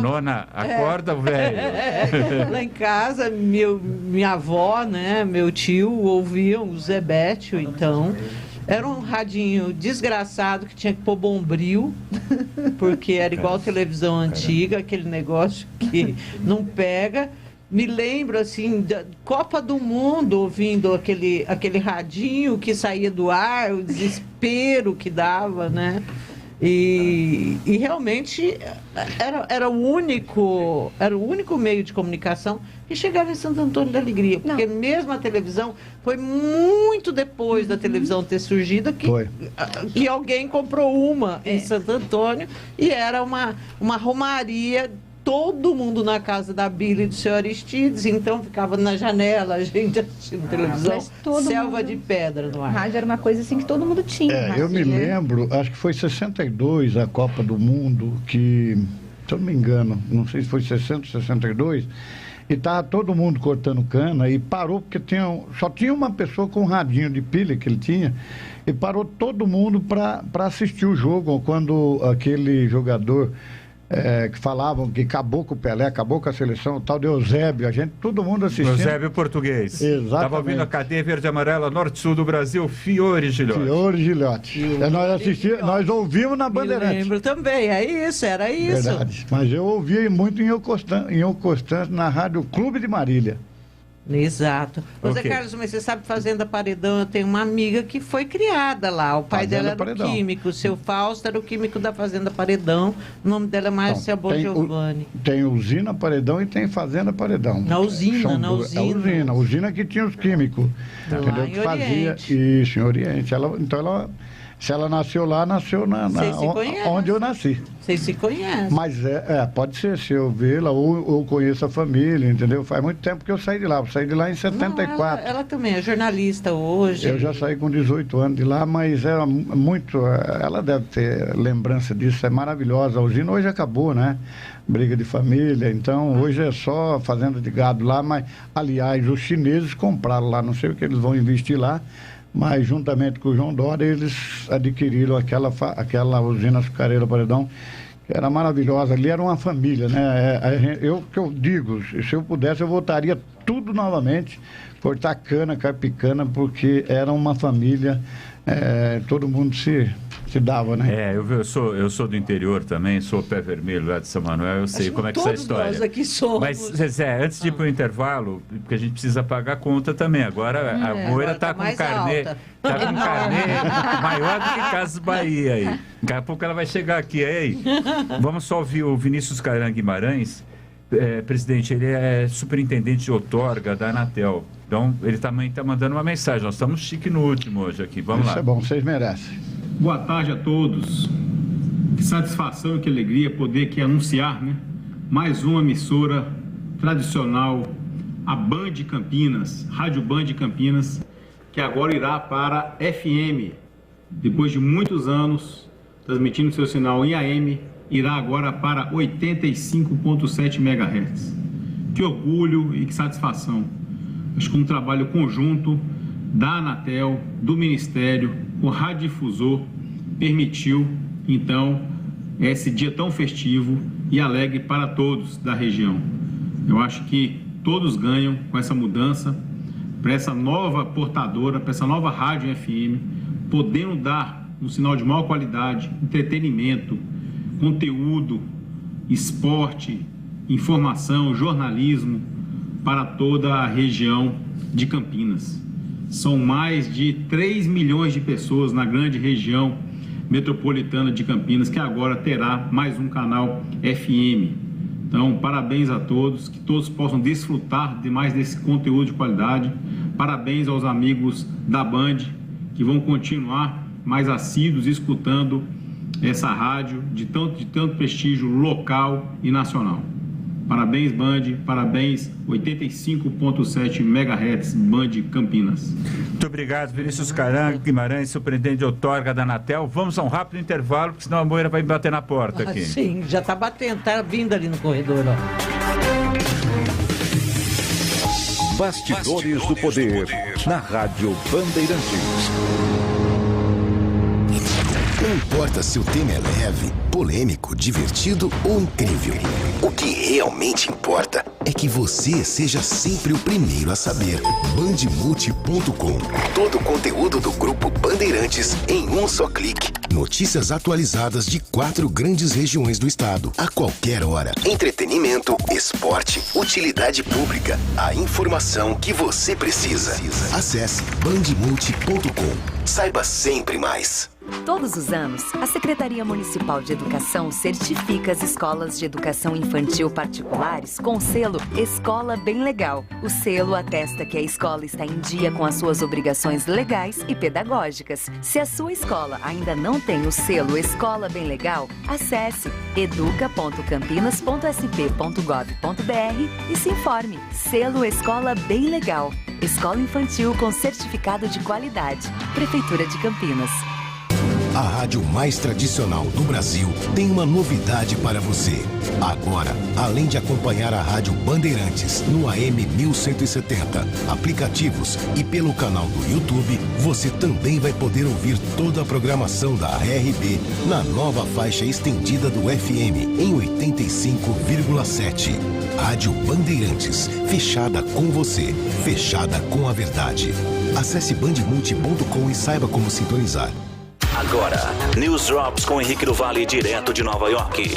Nona, acorda, velho. Lá em casa, minha avó, né, meu tio ouviam o Zé Bétio, então. Era um radinho desgraçado que tinha que pôr bombril, porque era igual a televisão antiga, aquele negócio que não pega. Me lembro, assim, da Copa do Mundo, ouvindo aquele radinho que saía do ar, o desespero que dava, né? E realmente era o único meio de comunicação que chegava em Santo Antônio da Alegria, porque mesmo a televisão foi muito depois da televisão ter surgido que alguém comprou uma em Santo Antônio e era uma romaria. Todo mundo na casa da Bíblia e do senhor Aristides, então ficava na janela, a gente assistindo televisão, selva de pedra no ar. Rádio era uma coisa assim que todo mundo tinha. Eu me lembro, acho que foi 62 a Copa do Mundo, que, se eu não me engano, não sei se foi 60, 62, e estava todo mundo cortando cana e parou, porque só tinha uma pessoa com um radinho de pilha que ele tinha, e parou todo mundo para assistir o jogo, quando aquele jogador... que falavam que acabou com o Pelé, acabou com a seleção, o tal de Eusébio, todo mundo assistindo. Eusébio português. Exatamente. Estava ouvindo a cadeia verde e amarela, norte-sul do Brasil, Fiore Gilhote. Fiore Gilhote. Nós ouvimos na Bandeirantes. Me lembro também, era isso. Verdade, mas eu ouvia muito em Constante, na Rádio Clube de Marília. Exato. José Carlos, mas você sabe, Fazenda Paredão, eu tenho uma amiga que foi criada lá. O pai dela era o químico. O seu Fausto era o químico da Fazenda Paredão. O nome dela é Márcia Bongiovanni. Tem usina Paredão e tem Fazenda Paredão. Na usina. A usina que tinha os químicos. Entendeu? Que fazia isso, em Oriente. Se ela nasceu lá, nasceu onde eu nasci. Vocês se conhecem. Mas pode ser, se eu vê-la ou conheço a família, entendeu? Faz muito tempo que eu saí de lá. Eu saí de lá em 74. Ela também é jornalista hoje. Eu já saí com 18 anos de lá, mas era muito... Ela deve ter lembrança disso, é maravilhosa. A usina hoje acabou, né? Briga de família, então hoje é só fazenda de gado lá, mas, aliás, os chineses compraram lá, não sei o que eles vão investir lá, mas juntamente com o João Dória, eles adquiriram aquela usina açucareira Paredão, que era maravilhosa. Ali era uma família, né? Eu digo, se eu pudesse, eu voltaria tudo novamente, cortar cana, carpicana, porque era uma família, todo mundo se dava, né? Eu sou do interior também, sou pé vermelho lá de São Manuel, eu sei como é que é essa história. Nós aqui somos. Mas, Zezé, antes de ir para o intervalo, porque a gente precisa pagar a conta também. Agora a Moira está com um carnê. Está com um carnê maior do que Casas Bahia aí. Daqui a pouco ela vai chegar aqui. Aí. Vamos só ouvir o Vinícius Caran Guimarães. Presidente, ele é superintendente de outorga da Anatel. Então, ele também está mandando uma mensagem. Nós estamos chique no último hoje aqui. Vamos lá. Isso é bom, vocês merecem. Boa tarde a todos. Que satisfação e que alegria poder aqui anunciar, né, mais uma emissora tradicional, a Band Campinas, Rádio Band Campinas, que agora irá para FM. Depois de muitos anos transmitindo seu sinal em AM, irá agora para 85.7 MHz. Que orgulho e que satisfação. Acho que um trabalho conjunto da Anatel, do Ministério, o radiodifusor, permitiu, então, esse dia tão festivo e alegre para todos da região. Eu acho que todos ganham com essa mudança, para essa nova portadora, para essa nova rádio FM, podendo dar um sinal de maior qualidade, entretenimento, conteúdo, esporte, informação, jornalismo para toda a região de Campinas. São mais de 3 milhões de pessoas na grande região metropolitana de Campinas, que agora terá mais um canal FM. Então, parabéns a todos, que todos possam desfrutar de mais desse conteúdo de qualidade. Parabéns aos amigos da Band, que vão continuar mais assíduos escutando essa rádio de tanto prestígio local e nacional. Parabéns, Band, parabéns, 85.7 MHz, Band Campinas. Muito obrigado, Vinícius Caran Guimarães, superintendente de outorga da Anatel. Vamos a um rápido intervalo, porque senão a Moira vai me bater na porta aqui. Sim, já está batendo, está vindo ali no corredor, ó. Bastidores do Poder, na Rádio Bandeirantes. Não importa se o tema é leve, polêmico, divertido ou incrível. O que realmente importa é que você seja sempre o primeiro a saber. Bandmulti.com. Todo o conteúdo do Grupo Bandeirantes em um só clique. Notícias atualizadas de 4 grandes regiões do estado, a qualquer hora. Entretenimento, esporte, utilidade pública. A informação que você precisa. Acesse bandmulti.com. Saiba sempre mais. Todos os anos, a Secretaria Municipal de Educação certifica as escolas de educação infantil particulares com o selo Escola Bem Legal. O selo atesta que a escola está em dia com as suas obrigações legais e pedagógicas. Se a sua escola ainda não tem o selo Escola Bem Legal, acesse educa.campinas.sp.gov.br e se informe. Selo Escola Bem Legal. Escola infantil com certificado de qualidade. Prefeitura de Campinas. A rádio mais tradicional do Brasil tem uma novidade para você. Agora, além de acompanhar a Rádio Bandeirantes no AM 1170, aplicativos e pelo canal do YouTube, você também vai poder ouvir toda a programação da RB na nova faixa estendida do FM em 85,7. Rádio Bandeirantes, fechada com você, fechada com a verdade. Acesse bandmulti.com e saiba como sintonizar. Agora, News Drops com Henrique do Vale, direto de Nova York.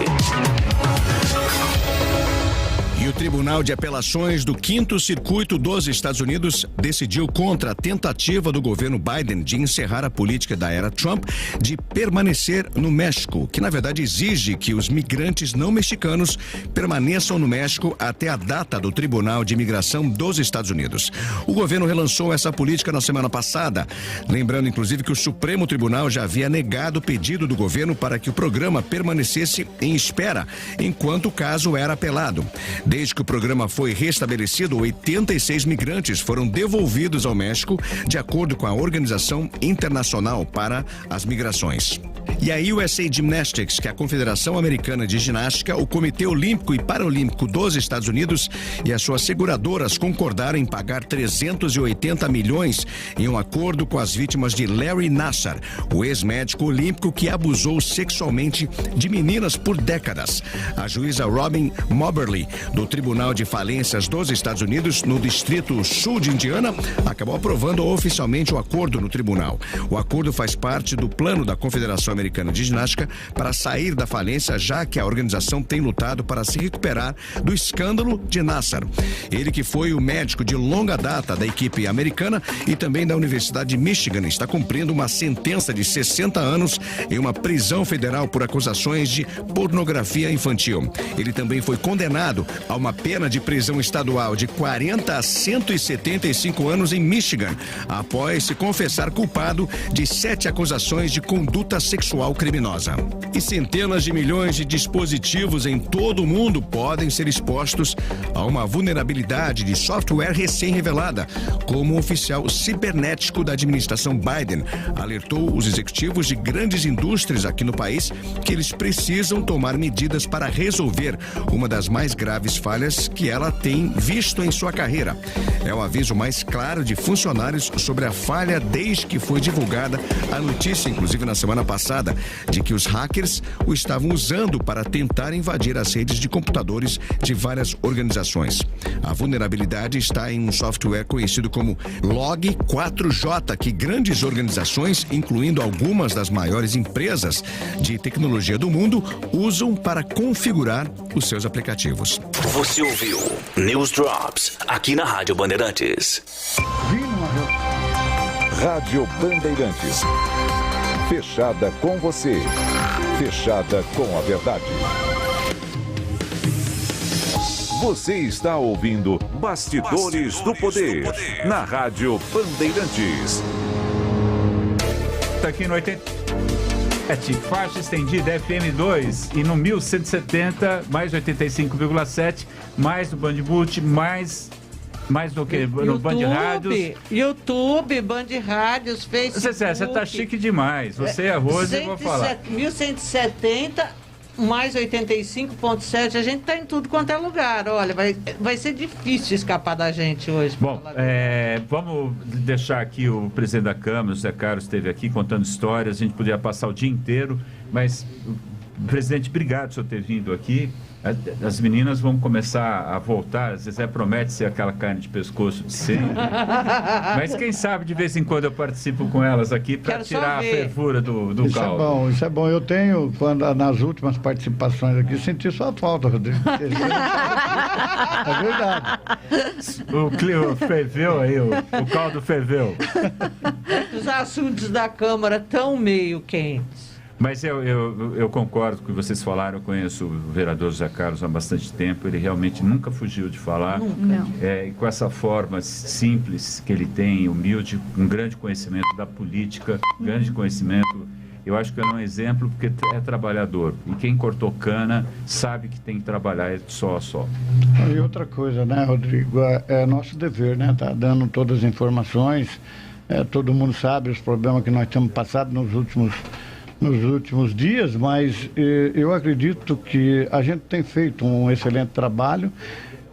E o Tribunal de Apelações do 5º Circuito dos Estados Unidos decidiu contra a tentativa do governo Biden de encerrar a política da era Trump de permanecer no México, que na verdade exige que os migrantes não mexicanos permaneçam no México até a data do Tribunal de Imigração dos Estados Unidos. O governo relançou essa política na semana passada, lembrando inclusive que o Supremo Tribunal já havia negado o pedido do governo para que o programa permanecesse em espera, enquanto o caso era apelado. Desde que o programa foi restabelecido, 86 migrantes foram devolvidos ao México, de acordo com a Organização Internacional para as Migrações. E a USA Gymnastics, que é a Confederação Americana de Ginástica, o Comitê Olímpico e Paralímpico dos Estados Unidos e as suas seguradoras concordaram em pagar 380 milhões em um acordo com as vítimas de Larry Nassar, o ex-médico olímpico que abusou sexualmente de meninas por décadas. A juíza Robin Moberly, do Tribunal de Falências dos Estados Unidos, no Distrito Sul de Indiana, acabou aprovando oficialmente o acordo no tribunal. O acordo faz parte do plano da Confederação Americana de Ginástica para sair da falência, já que a organização tem lutado para se recuperar do escândalo de Nassar. Ele, que foi o médico de longa data da equipe americana e também da Universidade de Michigan, está cumprindo uma sentença de 60 anos em uma prisão federal por acusações de pornografia infantil. Ele também foi condenado a uma pena de prisão estadual de 40 a 175 anos em Michigan, após se confessar culpado de 7 acusações de conduta sexual criminosa. E centenas de milhões de dispositivos em todo o mundo podem ser expostos a uma vulnerabilidade de software recém-revelada, como o oficial cibernético da administração Biden alertou os executivos de grandes indústrias aqui no país que eles precisam tomar medidas para resolver uma das mais graves falhas que ela tem visto em sua carreira. É o aviso mais claro de funcionários sobre a falha desde que foi divulgada a notícia, inclusive na semana passada, de que os hackers o estavam usando para tentar invadir as redes de computadores de várias organizações. A vulnerabilidade está em um software conhecido como Log4j, que grandes organizações, incluindo algumas das maiores empresas de tecnologia do mundo, usam para configurar os seus aplicativos. Você ouviu News Drops aqui na Rádio Bandeirantes. Rádio Bandeirantes. Fechada com você. Fechada com a verdade. Você está ouvindo Bastidores do Poder na Rádio Bandeirantes. Está aqui no 87, faixa estendida FM2 e no 1170, mais 85,7, mais do Band Multi, mais do que? No Band Rádios. YouTube, Band Rádios, Facebook. Você tá chique demais. Você é a Rose, eu vou falar. 1170, mais 85.7, a gente está em tudo quanto é lugar. Olha, vai ser difícil escapar da gente hoje. Bom, vamos deixar aqui o presidente da Câmara, o José Carlos, esteve aqui contando histórias, a gente poderia passar o dia inteiro, mas, presidente, obrigado por senhor ter vindo aqui. As meninas vão começar a voltar, Zezé promete ser aquela carne de pescoço de sempre, mas quem sabe de vez em quando eu participo com elas aqui para tirar a fervura do caldo. Isso é bom. Eu tenho, nas últimas participações aqui, senti sua falta, Rodrigo. É verdade. O Clio ferveu aí, o caldo ferveu. Os assuntos da Câmara tão meio quentes. Mas eu concordo com o que vocês falaram, eu conheço o vereador José Carlos há bastante tempo, ele realmente nunca fugiu de falar. Nunca. E com essa forma simples que ele tem, humilde, um grande conhecimento da política, grande conhecimento, eu acho que ele é um exemplo porque é trabalhador. E quem cortou cana sabe que tem que trabalhar só a só. E outra coisa, né, Rodrigo, é nosso dever, né, tá dando todas as informações, todo mundo sabe os problemas que nós temos passado nos últimos dias, mas eu acredito que a gente tem feito um excelente trabalho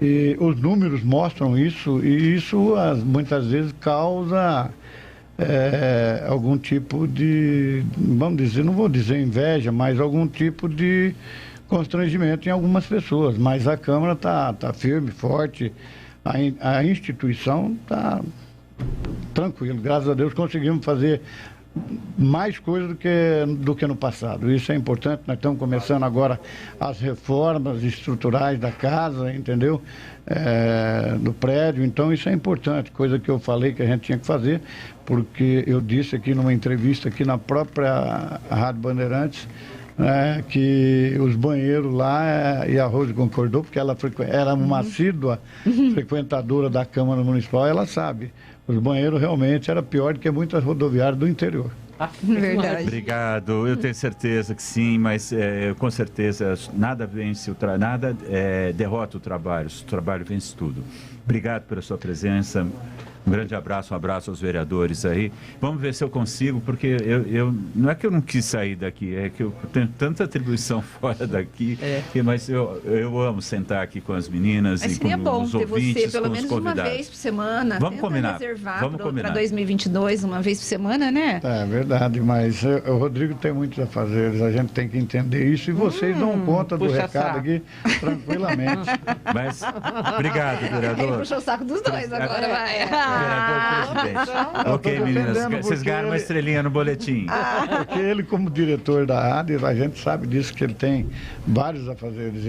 e os números mostram isso, e isso muitas vezes causa algum tipo de, vamos dizer, não vou dizer inveja, mas algum tipo de constrangimento em algumas pessoas. Mas a Câmara está firme, forte, a instituição está tranquila. Graças a Deus conseguimos fazer mais coisas do que no passado. Isso é importante. Nós estamos começando agora as reformas estruturais da casa, entendeu? Do prédio. Então isso é importante, coisa que eu falei que a gente tinha que fazer, porque eu disse aqui numa entrevista aqui na própria Rádio Bandeirantes, que os banheiros lá, e a Rose concordou, porque ela era uma assídua frequentadora da Câmara Municipal, ela sabe. Os banheiros realmente era pior do que muitas rodoviárias do interior. Verdade. Obrigado, eu tenho certeza que sim, mas com certeza nada vence nada derrota o trabalho vence tudo. Obrigado pela sua presença. Um grande abraço, um abraço aos vereadores aí. Vamos ver se eu consigo, porque eu não é que eu não quis sair daqui, é que eu tenho tanta atribuição fora daqui, mas eu amo sentar aqui com as meninas e com os ouvintes, com os convidados. Seria bom ter você pelo menos uma vez por semana. Vamos combinar. Reservar para 2022, uma vez por semana, né? É verdade, mas o Rodrigo tem muitos afazeres, a gente tem que entender isso, e vocês dão conta do recado aqui tranquilamente. Mas, obrigado, vereador. Ele puxou o saco dos dois agora, vai. Presidente. Ok, meninas, vocês ganharam uma estrelinha no boletim. Porque ele, como diretor da rádio, a gente sabe disso, que ele tem vários afazeres.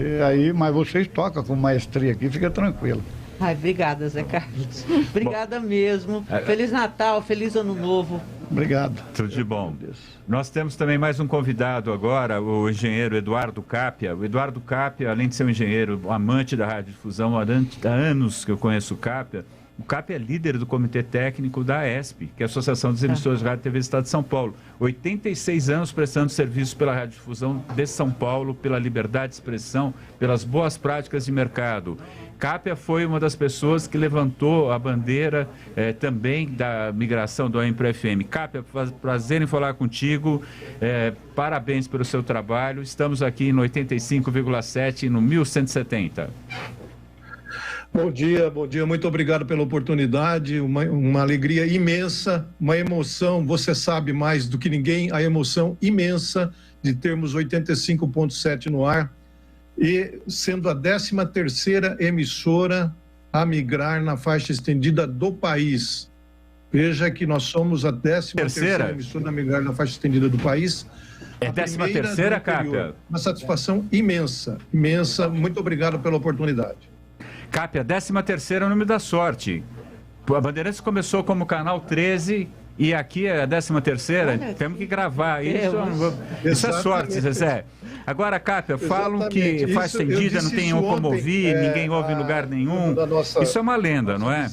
Mas vocês tocam com maestria aqui, fica tranquilo. Ai, obrigada, Zé Carlos. Obrigada mesmo. Feliz Natal, feliz Ano Novo. Obrigado. Tudo de bom. Nós temos também mais um convidado agora, o engenheiro Eduardo Capia. O Eduardo Capia, além de ser um engenheiro, amante da radiodifusão, há anos que eu conheço o Capia. O Capia é líder do Comitê Técnico da ESP, que é a Associação dos Emissores de Rádio e TV do Estado de São Paulo. 86 anos prestando serviços pela radiodifusão de São Paulo, pela liberdade de expressão, pelas boas práticas de mercado. Capia foi uma das pessoas que levantou a bandeira também da migração do AM para o FM. Capia, prazer em falar contigo. Parabéns pelo seu trabalho. Estamos aqui no 85,7 e no 1170. Bom dia, muito obrigado pela oportunidade, uma alegria imensa, uma emoção, você sabe mais do que ninguém, a emoção imensa de termos 85.7 no ar e sendo a 13ª emissora a migrar na faixa estendida do país. Veja que nós somos a 13ª emissora a migrar na faixa estendida do país. É 13ª, Capia? Uma satisfação imensa, muito obrigado pela oportunidade. Capia, 13ª é o nome da sorte. A Bandeirantes começou como canal 13 e aqui é a 13ª. Temos que gravar isso. Isso é sorte, Zezé. Agora, Capia, falam que faz estendida, não tem como ouvir, ninguém ouve em lugar nenhum. Isso é uma lenda, não é?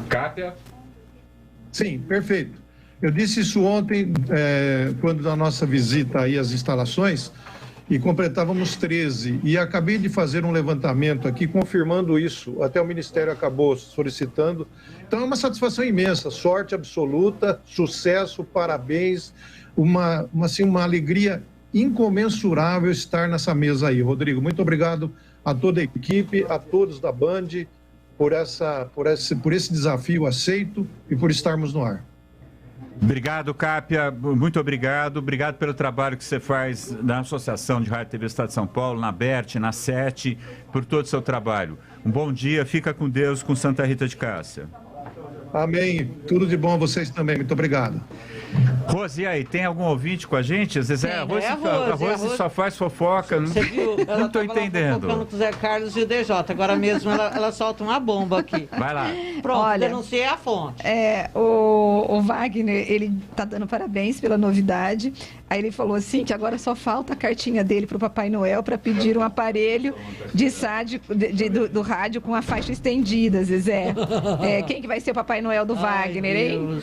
Capia? Sim, perfeito. Eu disse isso ontem, quando da nossa visita aí às instalações, e completávamos 13. E acabei de fazer um levantamento aqui confirmando isso. Até o Ministério acabou solicitando. Então é uma satisfação imensa, sorte absoluta, sucesso, parabéns, uma alegria incomensurável estar nessa mesa aí. Rodrigo, muito obrigado a toda a equipe, a todos da Band, por esse desafio aceito e por estarmos no ar. Obrigado, Cápia, muito obrigado. Obrigado pelo trabalho que você faz na Associação de Rádio e TV Estado de São Paulo, na BERT, na SET, por todo o seu trabalho. Um bom dia, fica com Deus, com Santa Rita de Cássia. Amém. Tudo de bom a vocês também. Muito obrigado. Rose, e aí, tem algum ouvinte com a gente? Zezé, a Rose só faz fofoca. Você viu? Não estou entendendo. Fofocando com o Zé Carlos e o DJ. Agora mesmo ela solta uma bomba aqui. Vai lá. Pronto, Olha, denunciei a fonte. O Wagner, ele tá dando parabéns pela novidade. Aí ele falou assim que agora só falta a cartinha dele para o Papai Noel para pedir um aparelho de SAD do rádio com a faixa estendida, Zezé. Quem que vai ser o Papai Noel do Wagner, hein?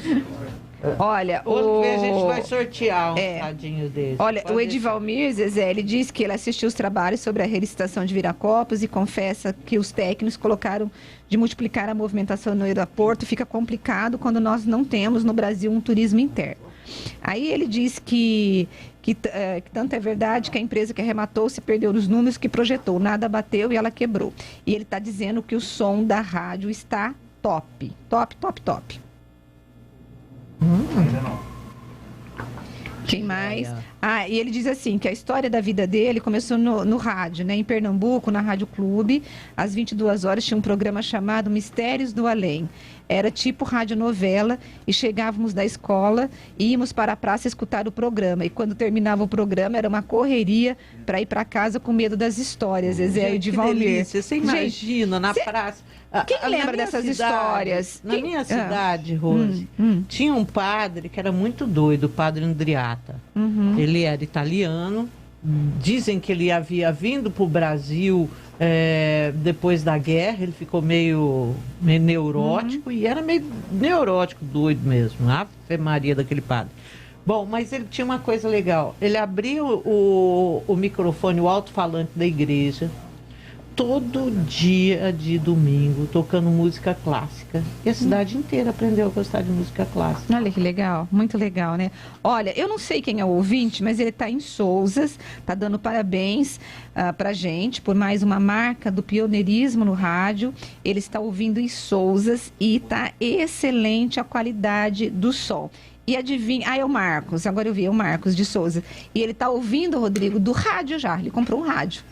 Olha, a gente vai sortear um tadinho desse. Olha, o Edivalmir, Zezé, ele disse que ele assistiu os trabalhos sobre a relicitação de Viracopos e confessa que os técnicos colocaram de multiplicar a movimentação no aeroporto. Fica complicado quando nós não temos no Brasil um turismo interno. Aí ele disse que tanto é verdade que a empresa que arrematou se perdeu nos números que projetou, nada bateu e ela quebrou. E ele está dizendo que o som da rádio está top, top, top, top. Quem mais? E ele diz assim, que a história da vida dele começou no rádio, né? Em Pernambuco, na Rádio Clube, às 22 horas tinha um programa chamado Mistérios do Além. Era tipo radionovela e chegávamos da escola e íamos para a praça escutar o programa. E quando terminava o programa, era uma correria para ir para casa com medo das histórias, Zezé e de Valmir. Você imagina, na praça... Quem lembra dessas histórias? Na minha cidade, Rose, tinha um padre que era muito doido, o padre Andriata. Ele era italiano, dizem que ele havia vindo para o Brasil depois da guerra, ele ficou meio neurótico, e era meio neurótico, doido mesmo, a Ave Maria daquele padre. Bom, mas ele tinha uma coisa legal, ele abria o microfone, o alto-falante da igreja, todo dia de domingo, tocando música clássica. E a cidade inteira aprendeu a gostar de música clássica. Olha que legal, muito legal, né? Olha, eu não sei quem é o ouvinte, mas ele está em Souzas, está dando parabéns pra gente por mais uma marca do pioneirismo no rádio. Ele está ouvindo em Souzas e está excelente a qualidade do som. E adivinha, é o Marcos, agora eu vi, é o Marcos de Souza. E ele está ouvindo, Rodrigo, do rádio já, ele comprou um rádio.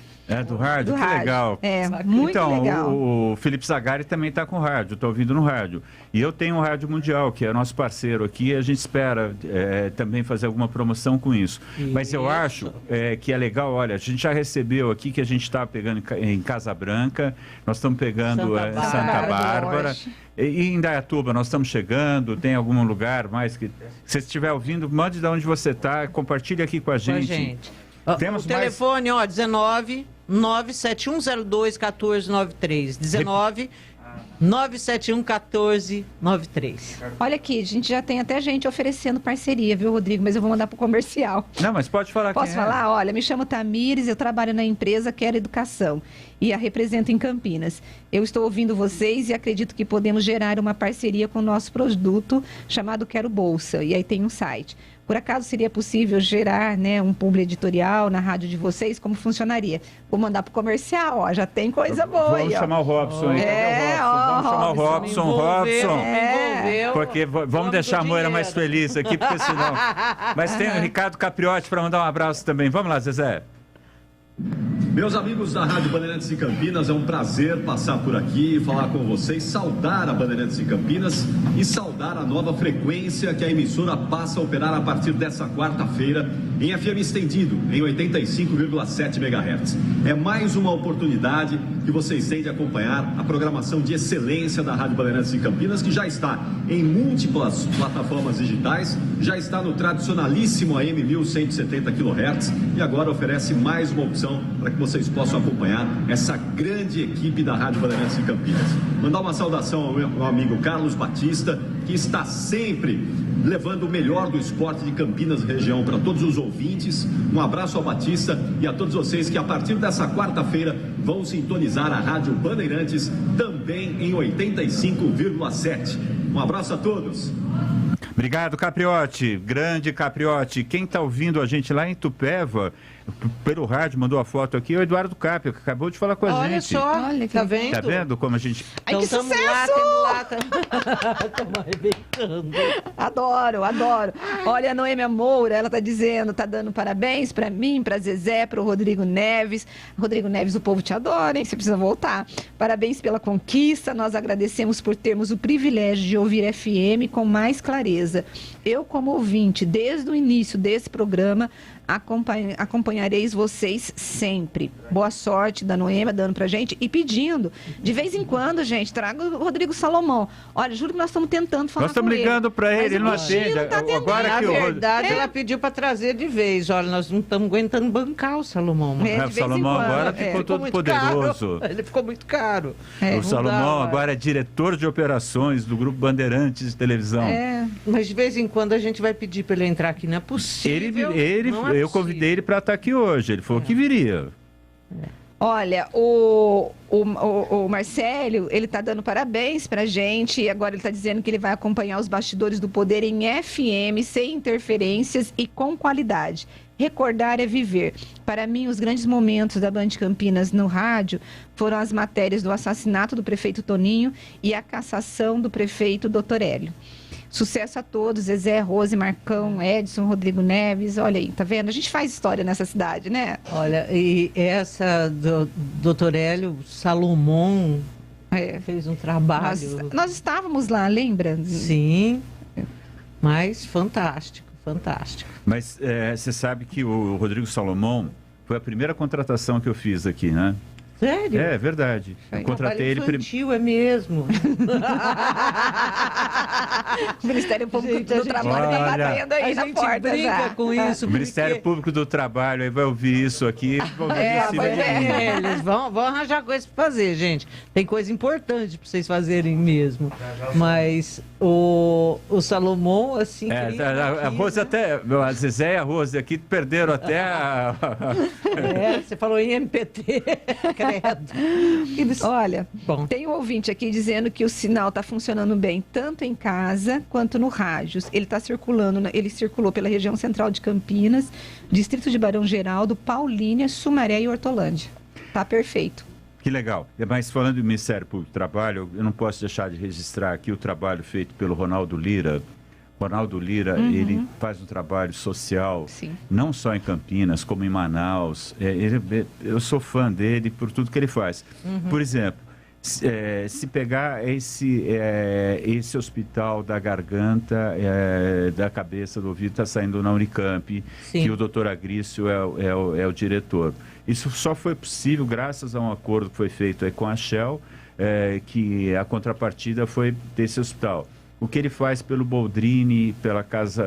Do rádio? Que legal. Muito então, legal. O Felipe Zagari também está com rádio, estou ouvindo no rádio. E eu tenho o Rádio Mundial, que é nosso parceiro aqui, e a gente espera também fazer alguma promoção com isso. Mas eu acho que é legal, olha, a gente já recebeu aqui que a gente está pegando em Casa Branca, nós estamos pegando Santa Bárbara. E em Indaiatuba, nós estamos chegando, tem algum lugar mais que... Se você estiver ouvindo, mande de onde você está, compartilhe aqui com a gente. Temos o telefone, 19 97102 1493. 19 971 1493. Olha aqui, a gente já tem até gente oferecendo parceria, viu, Rodrigo? Mas eu vou mandar pro comercial. Não, mas pode falar. Posso falar? Olha, me chamo Tamires, eu trabalho na empresa Quero Educação e a represento em Campinas. Eu estou ouvindo vocês e acredito que podemos gerar uma parceria com o nosso produto chamado Quero Bolsa. E aí tem um site. Por acaso seria possível gerar, né, um publi editorial na rádio de vocês? Como funcionaria? Vou mandar pro comercial, já tem coisa boa aí. Vamos chamar o Robson aí. Vamos chamar o Robson. Porque vamos deixar a Moira mais feliz aqui, porque senão... Mas tem o Ricardo Capriotti para mandar um abraço também. Vamos lá, Zezé. Meus amigos da Rádio Bandeirantes em Campinas, é um prazer passar por aqui e falar com vocês, saudar a Bandeirantes em Campinas e saudar a nova frequência que a emissora passa a operar a partir dessa quarta-feira em FM estendido, em 85,7 MHz. É mais uma oportunidade que vocês têm de acompanhar a programação de excelência da Rádio Bandeirantes em Campinas, que já está em múltiplas plataformas digitais, já está no tradicionalíssimo AM 1170 kHz e agora oferece mais uma opção para que vocês possam acompanhar essa grande equipe da Rádio Bandeirantes em Campinas. Mandar uma saudação ao meu amigo Carlos Batista, que está sempre levando o melhor do esporte de Campinas região para todos os ouvintes. Um abraço ao Batista e a todos vocês que a partir dessa quarta-feira vão sintonizar a Rádio Bandeirantes também em 85,7. Um abraço a todos. Obrigado, Capriotti. Grande Capriotti. Quem está ouvindo a gente lá em Tupéva, pelo rádio, mandou a foto aqui, o Eduardo Caprio, que acabou de falar com a gente. Olha só, tá vendo? Tá vendo como a gente... Ai, que Então, sucesso! Estamos arrebentando. Adoro. Olha, a Noêmia Moura, ela tá dizendo, tá dando parabéns pra mim, pra Zezé, pro Rodrigo Neves. Rodrigo Neves, o povo te adora, hein? Você precisa voltar. Parabéns pela conquista, nós agradecemos por termos o privilégio de ouvir FM com mais clareza. Eu, como ouvinte, desde o início desse programa, acompanhareis vocês sempre. Boa sorte da Noêmia dando pra gente e pedindo, de vez em quando, gente, traga o Rodrigo Salomão. Olha, juro que nós estamos tentando falar com ele. Nós estamos ligando pra ele, ele não atende. Agora na verdade, ela pediu para trazer de vez. Olha, nós não estamos aguentando bancar o Salomão. O Salomão agora ficou todo poderoso. Ele ficou muito caro. O Salomão agora é diretor de operações do Grupo Bandeirantes de televisão. Mas de vez em quando a gente vai pedir para ele entrar aqui. Não é possível. Eu convidei ele para estar aqui hoje. Ele falou que viria. Olha, o Marcelo, ele tá dando parabéns pra gente e agora ele tá dizendo que ele vai acompanhar os bastidores do poder em FM, sem interferências e com qualidade. Recordar é viver. Para mim, os grandes momentos da Band Campinas no rádio foram as matérias do assassinato do prefeito Toninho e a cassação do prefeito Dr. Hélio. Sucesso a todos, Zezé, Rose, Marcão, Edson, Rodrigo Neves, olha aí, tá vendo? A gente faz história nessa cidade, né? Olha, e essa do Dr. Hélio Salomão fez um trabalho... Nós estávamos lá, lembra? Sim, mas fantástico. Mas você sabe que o Rodrigo Salomão foi a primeira contratação que eu fiz aqui, né? Sério? É verdade. Eu contratei ele infantil, é mesmo. O Ministério Público do Trabalho está batendo aí na porta já. Com isso. O Ministério Público do Trabalho aí vai ouvir isso aqui. Eles vão arranjar coisa para fazer, gente. Tem coisa importante para vocês fazerem mesmo. Mas o Salomão, assim... a Rose até... A Zezé e a Rose aqui perderam até a... você falou em MPT. Olha, tem um ouvinte aqui dizendo que o sinal está funcionando bem tanto em casa quanto no rádio. Ele está circulando, ele circulou pela região central de Campinas, distrito de Barão Geraldo, Paulínia, Sumaré e Hortolândia. Tá perfeito. Que legal. Mas falando do Ministério Público do Trabalho, eu não posso deixar de registrar aqui o trabalho feito pelo Ronaldo Lira. Ronaldo Lira, ele faz um trabalho social, não só em Campinas, como em Manaus. Eu sou fã dele por tudo que ele faz. Por exemplo, se pegar esse hospital da garganta, da cabeça, do ouvido, está saindo na Unicamp, que o doutor Agrício é o diretor. Isso só foi possível graças a um acordo que foi feito aí com a Shell, que a contrapartida foi desse hospital. O que ele faz pelo Boldrini, pela Casa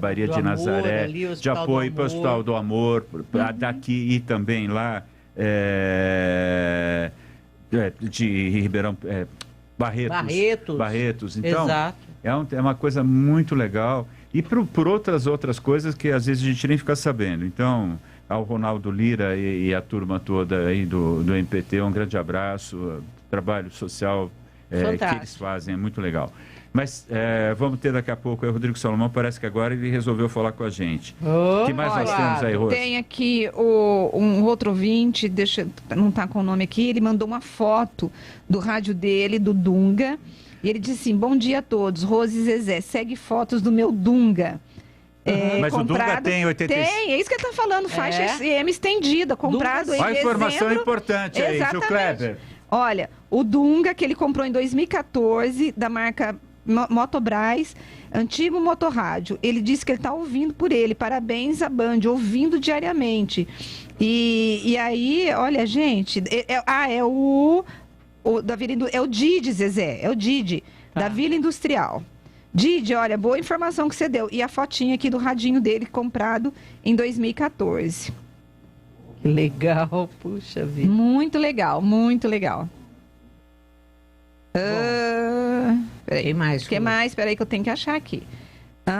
Maria de Nazaré, de apoio para o Hospital do Amor, daqui e também lá de Ribeirão, Barretos. Então, exato. É uma coisa muito legal. E por outras coisas que às vezes a gente nem fica sabendo. Então, ao Ronaldo Lira e a turma toda aí do MPT, um grande abraço. O trabalho social que eles fazem é muito legal. Mas vamos ter daqui a pouco o Rodrigo Salomão, parece que agora ele resolveu falar com a gente. O que mais nós temos aí, Rose? Tem aqui um outro ouvinte, não está com o nome aqui, ele mandou uma foto do rádio dele, do Dunga, e ele disse assim: bom dia a todos, Rose e Zezé, segue fotos do meu Dunga. Mas o Dunga tem 86... Tem, é isso que ele está falando, faixa SM estendida, comprado em dezembro. Olha a informação importante aí, Gil Kleber. Olha, o Dunga, que ele comprou em 2014, da marca Motobras, antigo motorrádio. Ele disse que ele está ouvindo por ele. Parabéns à Band, ouvindo diariamente. E aí, olha, gente, é o Didi, Zezé, é o Didi, da Vila Industrial. Didi, olha, boa informação que você deu. E a fotinha aqui do radinho dele, comprado em 2014. Que legal, puxa vida. Muito legal, muito legal. Peraí, mais. O que mais? Peraí que eu tenho que achar aqui.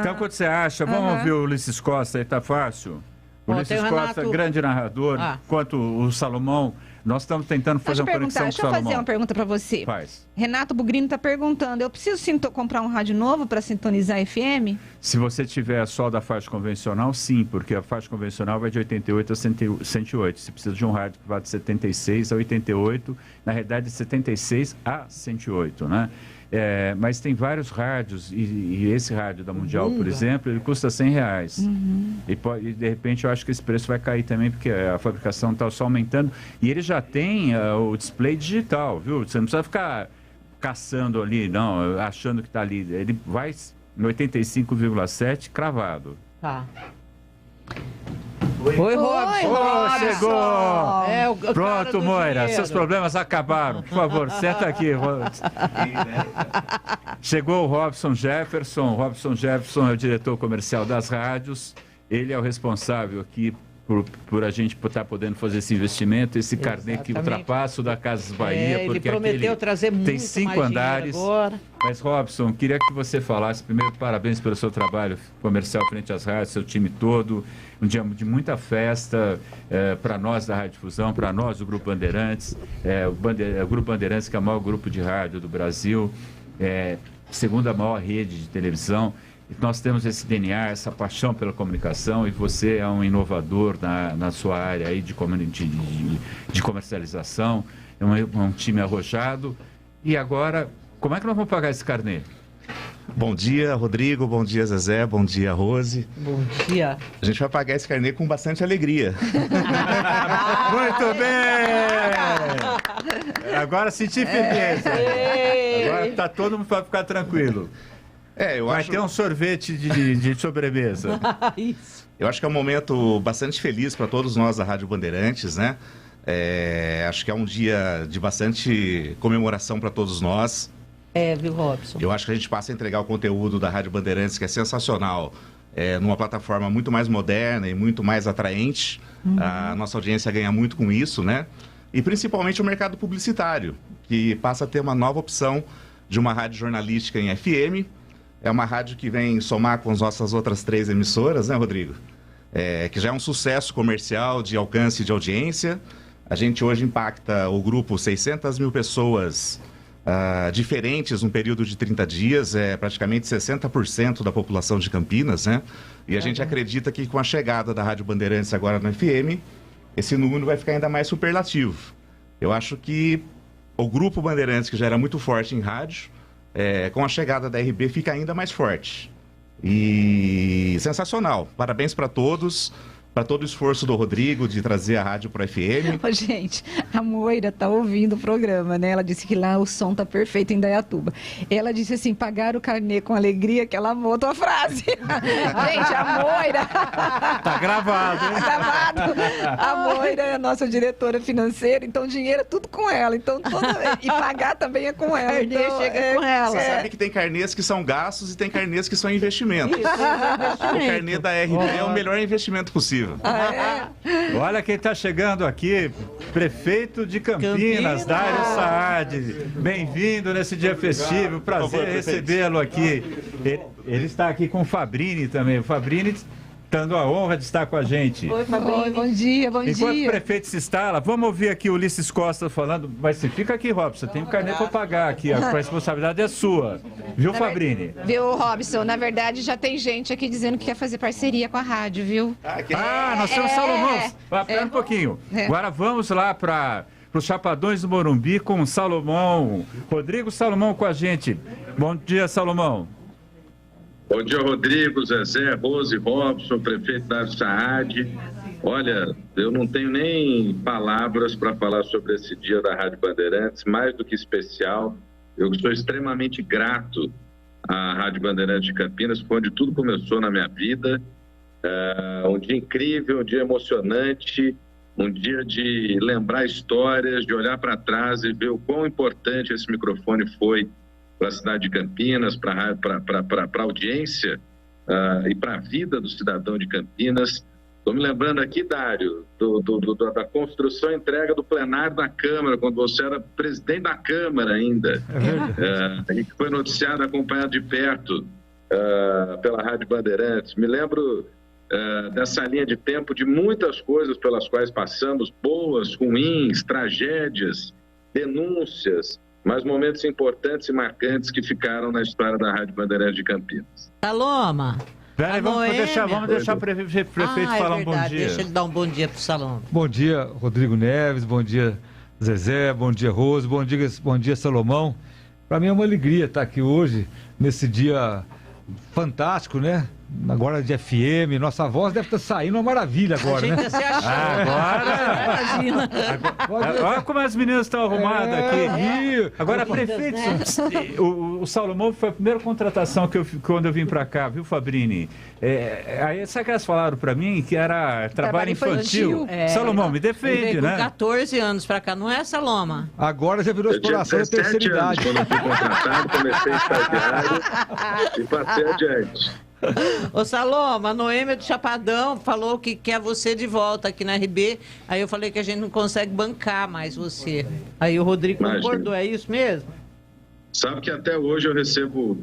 Então, quando você acha, vamos ouvir o Ulisses Costa, aí tá fácil? O Ulisses Costa, grande narrador, quanto o Salomão. Nós estamos tentando fazer uma conexão com o Salomão. Deixa eu fazer uma pergunta para você. Faz. Renato Bugrino está perguntando, eu preciso comprar um rádio novo para sintonizar FM? Se você tiver só da faixa convencional, sim, porque a faixa convencional vai de 88 a 108. Você precisa de um rádio que vá de 76 a 88, na realidade de 76 a 108, né? Mas tem vários rádios, e esse rádio da Mundial, por exemplo, ele custa R$100. E de repente eu acho que esse preço vai cair também, porque a fabricação está só aumentando. E ele já tem o display digital, viu? Você não precisa ficar caçando ali, não, achando que está ali. Ele vai no 85,7 cravado. Tá. Oi, Robson. Chegou! Pronto, Moira, seus problemas acabaram. Por favor, senta aqui. Chegou o Robson Jefferson. Robson Jefferson é o diretor comercial das rádios. Ele é o responsável aqui por a gente estar podendo fazer esse investimento, esse carnê que ultrapassa o da Casas Bahia. Ele prometeu trazer muito mais dinheiro agora. Tem 5 andares. Mas, Robson, queria que você falasse, primeiro, parabéns pelo seu trabalho comercial frente às rádios, seu time todo. Um dia de muita festa para nós da Rádio Difusão, para nós do Grupo Bandeirantes. O Grupo Bandeirantes, que é o maior grupo de rádio do Brasil, segunda maior rede de televisão. Nós temos esse DNA, essa paixão pela comunicação, e você é um inovador na sua área aí de comercialização, é um time arrojado. E agora, como é que nós vamos pagar esse carnê? Bom dia, Rodrigo, bom dia, Zezé, bom dia, Rose. Bom dia. A gente vai pagar esse carnê com bastante alegria. Muito bem! Agora senti firmeza. Agora está todo mundo para ficar tranquilo. Vai ter um sorvete de sobremesa. Isso. Eu acho que é um momento bastante feliz para todos nós da Rádio Bandeirantes, né? Acho que é um dia de bastante comemoração para todos nós. Viu, Robson? Eu acho que a gente passa a entregar o conteúdo da Rádio Bandeirantes, que é sensacional, numa plataforma muito mais moderna e muito mais atraente. A nossa audiência ganha muito com isso, né? E principalmente o mercado publicitário, que passa a ter uma nova opção de uma rádio jornalística em FM. É uma rádio que vem somar com as nossas outras 3 emissoras, né, Rodrigo? Que já é um sucesso comercial de alcance e de audiência. A gente hoje impacta o grupo 600 mil pessoas diferentes num período de 30 dias, praticamente 60% da população de Campinas, né? E a gente acredita que com a chegada da Rádio Bandeirantes agora no FM, esse número vai ficar ainda mais superlativo. Eu acho que o grupo Bandeirantes, que já era muito forte em rádio, com a chegada da RB fica ainda mais forte. E sensacional. Parabéns para todos, para todo o esforço do Rodrigo de trazer a rádio para a FM. Gente, a Moira tá ouvindo o programa, né? Ela disse que lá o som tá perfeito em Indaiatuba. Ela disse assim, pagar o carnê com alegria, que ela amou a tua frase. Gente, a Moira... Tá gravado, hein? Tá gravado. A Moira é a nossa diretora financeira, então dinheiro é tudo com ela. Então, e pagar também é com ela. Então, chega com ela. Você sabe que tem carnês que são gastos e tem carnês que são investimentos. Isso, o carnê da RB é o melhor investimento possível. Olha quem está chegando aqui, prefeito de Campinas, Dário Saad. Bem-vindo nesse dia festivo, prazer recebê-lo aqui. Ele está aqui com o Fabrini também. O Fabrini dando a honra de estar com a gente. Oi, Fabrini. Bom dia. Enquanto o prefeito se instala, vamos ouvir aqui o Ulisses Costa falando, mas você fica aqui, Robson, tem um carnê para pagar aqui, a responsabilidade é sua. Viu, Fabrini? Viu, Robson? Na verdade, já tem gente aqui dizendo que quer fazer parceria com a rádio, viu? Nós temos Salomão. Espera um pouquinho. Agora vamos lá para os Chapadões do Morumbi com o Salomão. Rodrigo Salomão com a gente. Bom dia, Salomão. Bom dia, Rodrigo, Zezé, Rose, Robson, prefeito Dário Saad. Olha, eu não tenho nem palavras para falar sobre esse dia da Rádio Bandeirantes, mais do que especial. Eu sou extremamente grato à Rádio Bandeirantes de Campinas, foi onde tudo começou na minha vida. Um dia incrível, um dia emocionante, um dia de lembrar histórias, de olhar para trás e ver o quão importante esse microfone foi para a cidade de Campinas, para a audiência e para a vida do cidadão de Campinas. Estou me lembrando aqui, Dário, da construção e entrega do plenário da Câmara, quando você era presidente da Câmara ainda, e que foi noticiado, acompanhado de perto. pela Rádio Bandeirantes. Me lembro dessa linha de tempo de muitas coisas pelas quais passamos, boas, ruins, tragédias, denúncias, mas momentos importantes e marcantes que ficaram na história da Rádio Bandeirantes de Campinas. Saloma. Peraí, vamos deixar o prefeito falar um bom dia. Deixa ele dar um bom dia para o Saloma. Bom dia, Rodrigo Neves, bom dia, Zezé, bom dia, Rose, bom dia, Salomão. Para mim é uma alegria estar aqui hoje, nesse dia fantástico, né? Agora de FM, nossa voz deve estar saindo uma maravilha agora, né? Olha como as meninas estão arrumadas aqui. Agora, prefeito, o Salomão foi a primeira contratação quando eu vim para cá, viu, Fabrini? Aí, sabe que elas falaram para mim que era trabalho infantil? Salomão, me defende, né? Com 14 anos para cá, não é, Saloma? Agora já virou exploração da terceira idade. Quando eu fui contratado, comecei estagiário e passei adiante. Ô Saloma, a Noêmia do Chapadão falou que quer você de volta aqui na RB. Aí eu falei que a gente não consegue bancar mais você. Aí o Rodrigo concordou, é isso mesmo? Sabe que até hoje eu recebo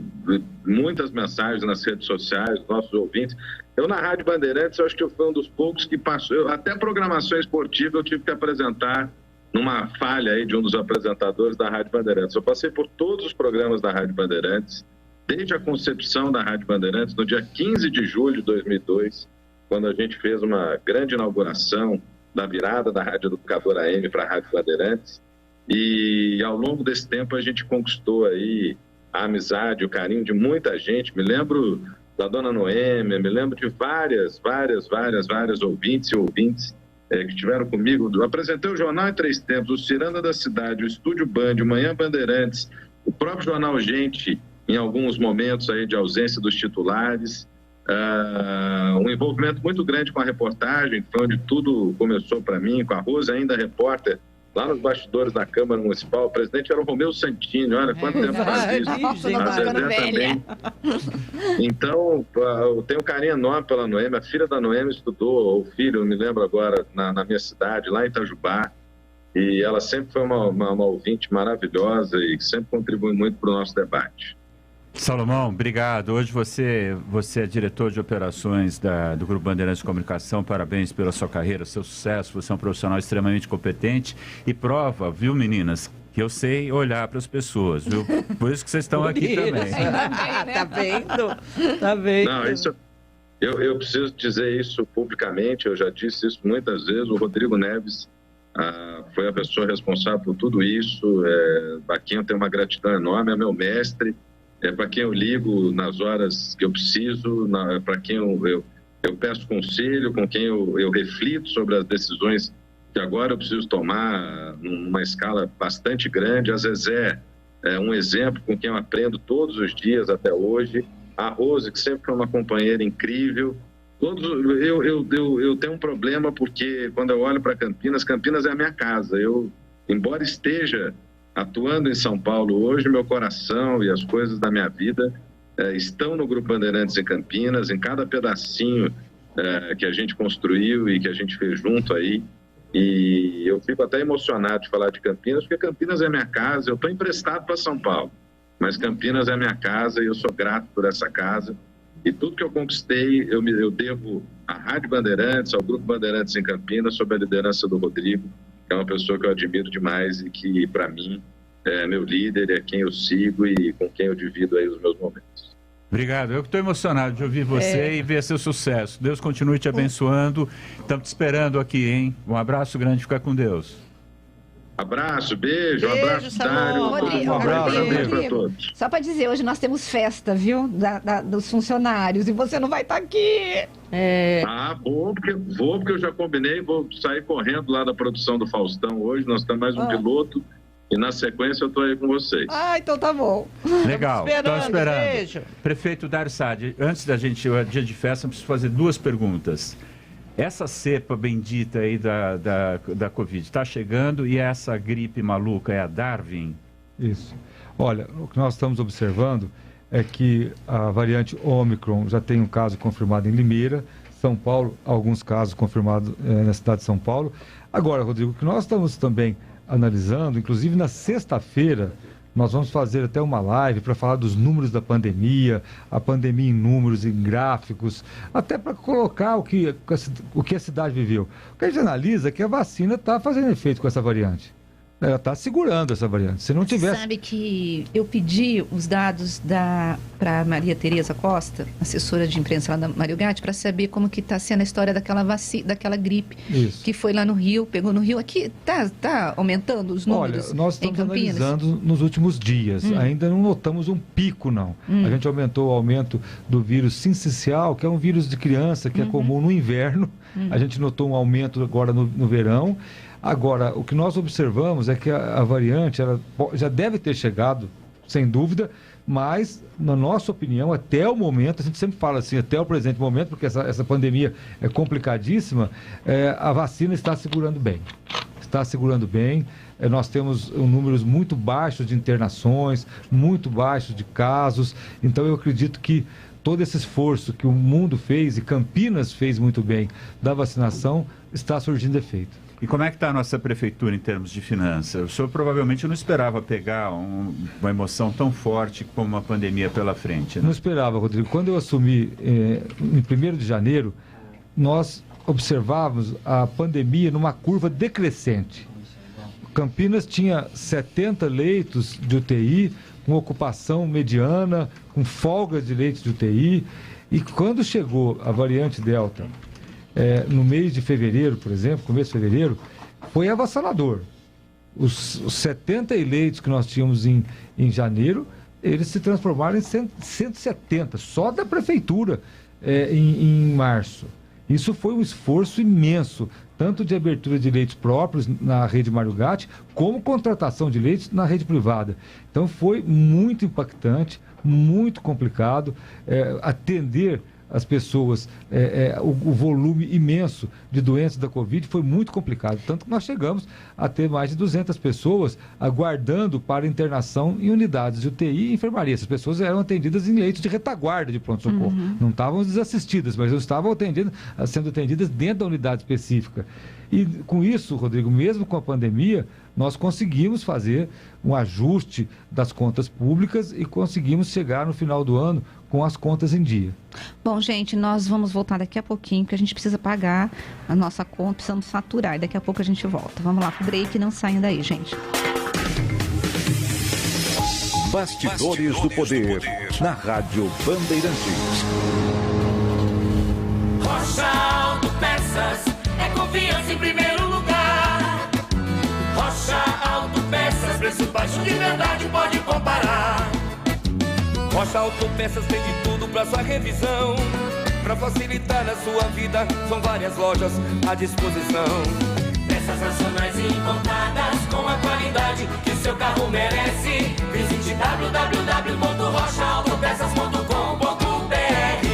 muitas mensagens nas redes sociais, dos nossos ouvintes. Eu na Rádio Bandeirantes, eu acho que eu fui um dos poucos que passou. Até programação esportiva eu tive que apresentar numa falha aí de um dos apresentadores da Rádio Bandeirantes. Eu passei por todos os programas da Rádio Bandeirantes, desde a concepção da Rádio Bandeirantes, no dia 15 de julho de 2002, quando a gente fez uma grande inauguração da virada da Rádio Educadora AM para a Rádio Bandeirantes. E ao longo desse tempo a gente conquistou aí a amizade, o carinho de muita gente. Me lembro da dona Noêmia, me lembro de várias ouvintes e ouvintes que estiveram comigo. Eu apresentei o Jornal em 3 Tempos, o Ciranda da Cidade, o Estúdio Band, o Manhã Bandeirantes, o próprio Jornal Gente, em alguns momentos aí de ausência dos titulares, um envolvimento muito grande com a reportagem, foi onde tudo começou para mim, com a Rose ainda repórter, lá nos bastidores da Câmara Municipal. O presidente era o Romeu Santini, olha quanto tempo faz isso. A Zezé também. Então, eu tenho um carinho enorme pela Noêmia. A filha da Noêmia estudou, o filho, eu me lembro agora, na minha cidade, lá em Itajubá. E ela sempre foi uma ouvinte maravilhosa e sempre contribui muito para o nosso debate. Salomão, obrigado. Hoje você é diretor de operações do Grupo Bandeirantes de Comunicação. Parabéns pela sua carreira, seu sucesso. Você é um profissional extremamente competente e prova, viu, meninas, que eu sei olhar para as pessoas, viu? Por isso que vocês estão aqui também. Tá vendo? Tá vendo? Não, isso, eu preciso dizer isso publicamente, eu já disse isso muitas vezes. O Rodrigo Neves foi a pessoa responsável por tudo isso. Para quem eu tenho uma gratidão enorme, é meu mestre. Para quem eu ligo nas horas que eu preciso, para quem eu peço conselho, com quem eu reflito sobre as decisões que agora eu preciso tomar numa escala bastante grande. A Zezé é um exemplo com quem eu aprendo todos os dias até hoje. A Rose, que sempre foi uma companheira incrível. Eu tenho um problema porque quando eu olho para Campinas, Campinas é a minha casa. Embora esteja atuando em São Paulo hoje, meu coração e as coisas da minha vida estão no Grupo Bandeirantes em Campinas, em cada pedacinho que a gente construiu e que a gente fez junto aí. E eu fico até emocionado de falar de Campinas, porque Campinas é minha casa. Eu estou emprestado para São Paulo, mas Campinas é minha casa e eu sou grato por essa casa. E tudo que eu conquistei, eu devo à Rádio Bandeirantes, ao Grupo Bandeirantes em Campinas, sob a liderança do Rodrigo, que é uma pessoa que eu admiro demais e que, para mim, é meu líder, é quem eu sigo e com quem eu divido aí os meus momentos. Obrigado. Eu que estou emocionado de ouvir você e ver seu sucesso. Deus continue te abençoando. Estamos te esperando aqui, hein? Um abraço grande, fica com Deus. Abraço, beijo, um abraço, Dário. Rodrigo, um abraço para todos. Só para dizer, hoje nós temos festa, viu? Dos funcionários, e você não vai estar aqui. Vou porque eu já combinei, vou sair correndo lá da produção do Faustão hoje. Nós temos mais um piloto e na sequência eu estou aí com vocês. Então tá bom. Legal, estamos esperando. Beijo. Prefeito Dário Saad, antes da gente, o dia de festa, eu preciso fazer 2 perguntas. Essa cepa bendita aí da Covid está chegando e essa gripe maluca é a Darwin? Isso. Olha, o que nós estamos observando é que a variante Ômicron já tem um caso confirmado em Limeira, São Paulo, alguns casos confirmados na cidade de São Paulo. Agora, Rodrigo, o que nós estamos também analisando, inclusive na sexta-feira, Nós vamos fazer até uma live para falar dos números da pandemia, a pandemia em números, em gráficos, até para colocar o que a cidade viveu. O que a gente analisa é que a vacina está fazendo efeito com essa variante. Ela está segurando essa variante. Se não tivesse... Você sabe que eu pedi os dados para Maria Tereza Costa, assessora de imprensa lá da Mário Gatti, para saber como que está sendo a história daquela gripe. Isso. Que foi lá no Rio, pegou no Rio. Aqui está aumentando os números. Olha, nós estamos analisando nos últimos dias. Ainda não notamos um pico, não. A gente aumentou o aumento do vírus sincicial, que é um vírus de criança, que é comum no inverno. A gente notou um aumento agora no verão. Agora, o que nós observamos é que a variante ela já deve ter chegado, sem dúvida, mas, na nossa opinião, até o momento, a gente sempre fala assim, até o presente momento, porque essa pandemia é complicadíssima, a vacina está segurando bem. Está segurando bem. Nós temos números muito baixos de internações, muito baixos de casos. Então, eu acredito que todo esse esforço que o mundo fez, e Campinas fez muito bem, da vacinação, está surgindo efeito. E como é que está a nossa prefeitura em termos de finanças? O senhor provavelmente não esperava pegar uma emoção tão forte como uma pandemia pela frente, né? Não esperava, Rodrigo. Quando eu assumi em 1º de janeiro, nós observávamos a pandemia numa curva decrescente. Campinas tinha 70 leitos de UTI, com ocupação mediana, com folga de leitos de UTI. E quando chegou a variante Delta, no mês de fevereiro, por exemplo, começo de fevereiro, foi avassalador. Os 70 eleitos que nós tínhamos em janeiro, eles se transformaram em 170, só da prefeitura, em março. Isso foi um esforço imenso, tanto de abertura de leitos próprios na rede Mário Gatti, como contratação de leitos na rede privada. Então foi muito impactante, muito complicado atender as pessoas, o volume imenso de doenças da Covid foi muito complicado, tanto que nós chegamos a ter mais de 200 pessoas aguardando para internação em unidades de UTI e enfermaria. Essas pessoas eram atendidas em leitos de retaguarda de pronto-socorro. Não estavam desassistidas, mas estavam sendo atendidas dentro da unidade específica. E com isso, Rodrigo, mesmo com a pandemia, nós conseguimos fazer um ajuste das contas públicas e conseguimos chegar no final do ano com as contas em dia. Bom, gente, nós vamos voltar daqui a pouquinho, porque a gente precisa pagar a nossa conta, precisamos faturar, e daqui a pouco a gente volta. Vamos lá pro break, não saiam daí, gente. Bastidores do Poder, na Rádio Bandeirantes. Rocha Autopeças, é confiança em primeiro lugar. Rocha Autopeças, preço baixo de verdade, pode comparar. Rocha Autopeças tem de tudo pra sua revisão. Pra facilitar a sua vida, são várias lojas à disposição. Peças nacionais e importadas com a qualidade que seu carro merece. Visite www.rochaautopeças.com.br.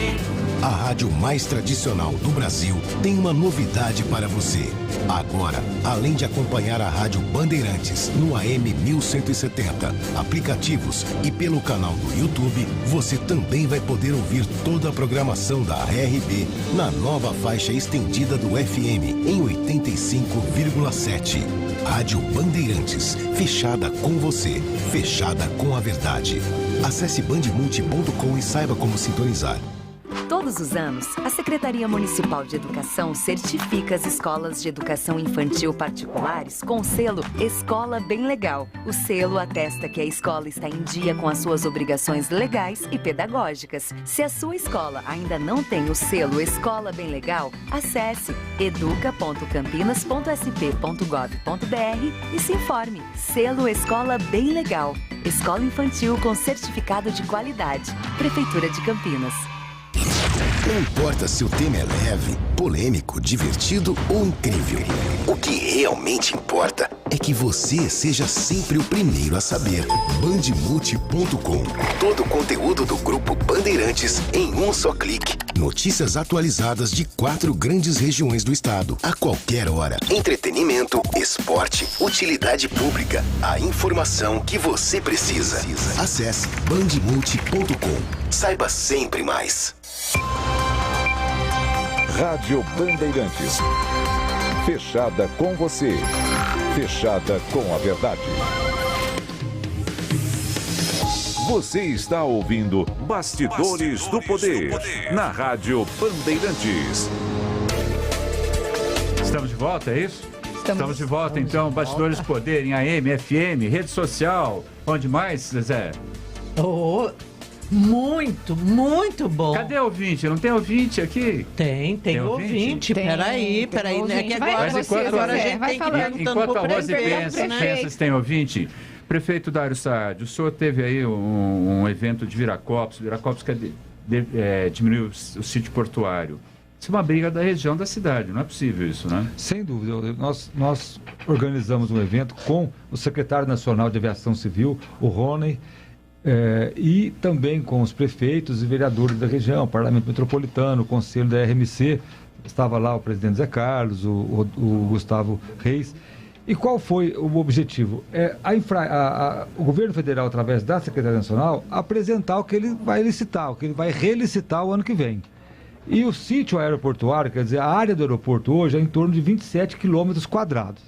A rádio mais tradicional do Brasil tem uma novidade para você. Agora, além de acompanhar a Rádio Bandeirantes no AM 1170, aplicativos e pelo canal do YouTube, você também vai poder ouvir toda a programação da RB na nova faixa estendida do FM em 85,7. Rádio Bandeirantes, fechada com você, fechada com a verdade. Acesse bandmulti.com e saiba como sintonizar. Todos os anos, a Secretaria Municipal de Educação certifica as escolas de educação infantil particulares com o selo Escola Bem Legal. O selo atesta que a escola está em dia com as suas obrigações legais e pedagógicas. Se a sua escola ainda não tem o selo Escola Bem Legal, acesse educa.campinas.sp.gov.br e se informe. Selo Escola Bem Legal. Escola infantil com certificado de qualidade. Prefeitura de Campinas. Não importa se o tema é leve, polêmico, divertido ou incrível. O que realmente importa é que você seja sempre o primeiro a saber. Bandmulti.com. Todo o conteúdo do Grupo Bandeirantes em um só clique. Notícias atualizadas de 4 grandes regiões do estado, a qualquer hora. Entretenimento, esporte, utilidade pública. A informação que você precisa. Acesse bandmulti.com. Saiba sempre mais. Rádio Bandeirantes. Fechada com você. Fechada com a verdade. Você está ouvindo Bastidores do Poder, na Rádio Bandeirantes. Estamos de volta, é isso? Estamos de volta, então, Bastidores do Poder em AM, FM, rede social. Onde mais, Zezé? Muito, muito bom. Cadê o ouvinte? Não tem ouvinte aqui? Tem ouvinte. Peraí, né? Que agora a gente tem que ir perguntando enquanto pro a Rose prefeito, pensa se tem ouvinte. Prefeito Dário Saad, o senhor teve aí um evento de Viracopos. Viracopos quer diminuir o sítio portuário. Isso é uma briga da região da cidade, não é possível isso, né? Sem dúvida. Nós organizamos um evento com o secretário nacional de Aviação Civil, o Rony, e também com os prefeitos e vereadores da região, Parlamento Metropolitano, o Conselho da RMC. Estava lá o presidente Zé Carlos, o Gustavo Reis. E qual foi o objetivo? O governo federal, através da Secretaria Nacional, apresentar o que ele vai licitar, o que ele vai relicitar o ano que vem. E o sítio aeroportuário, quer dizer, a área do aeroporto hoje é em torno de 27 quilômetros quadrados.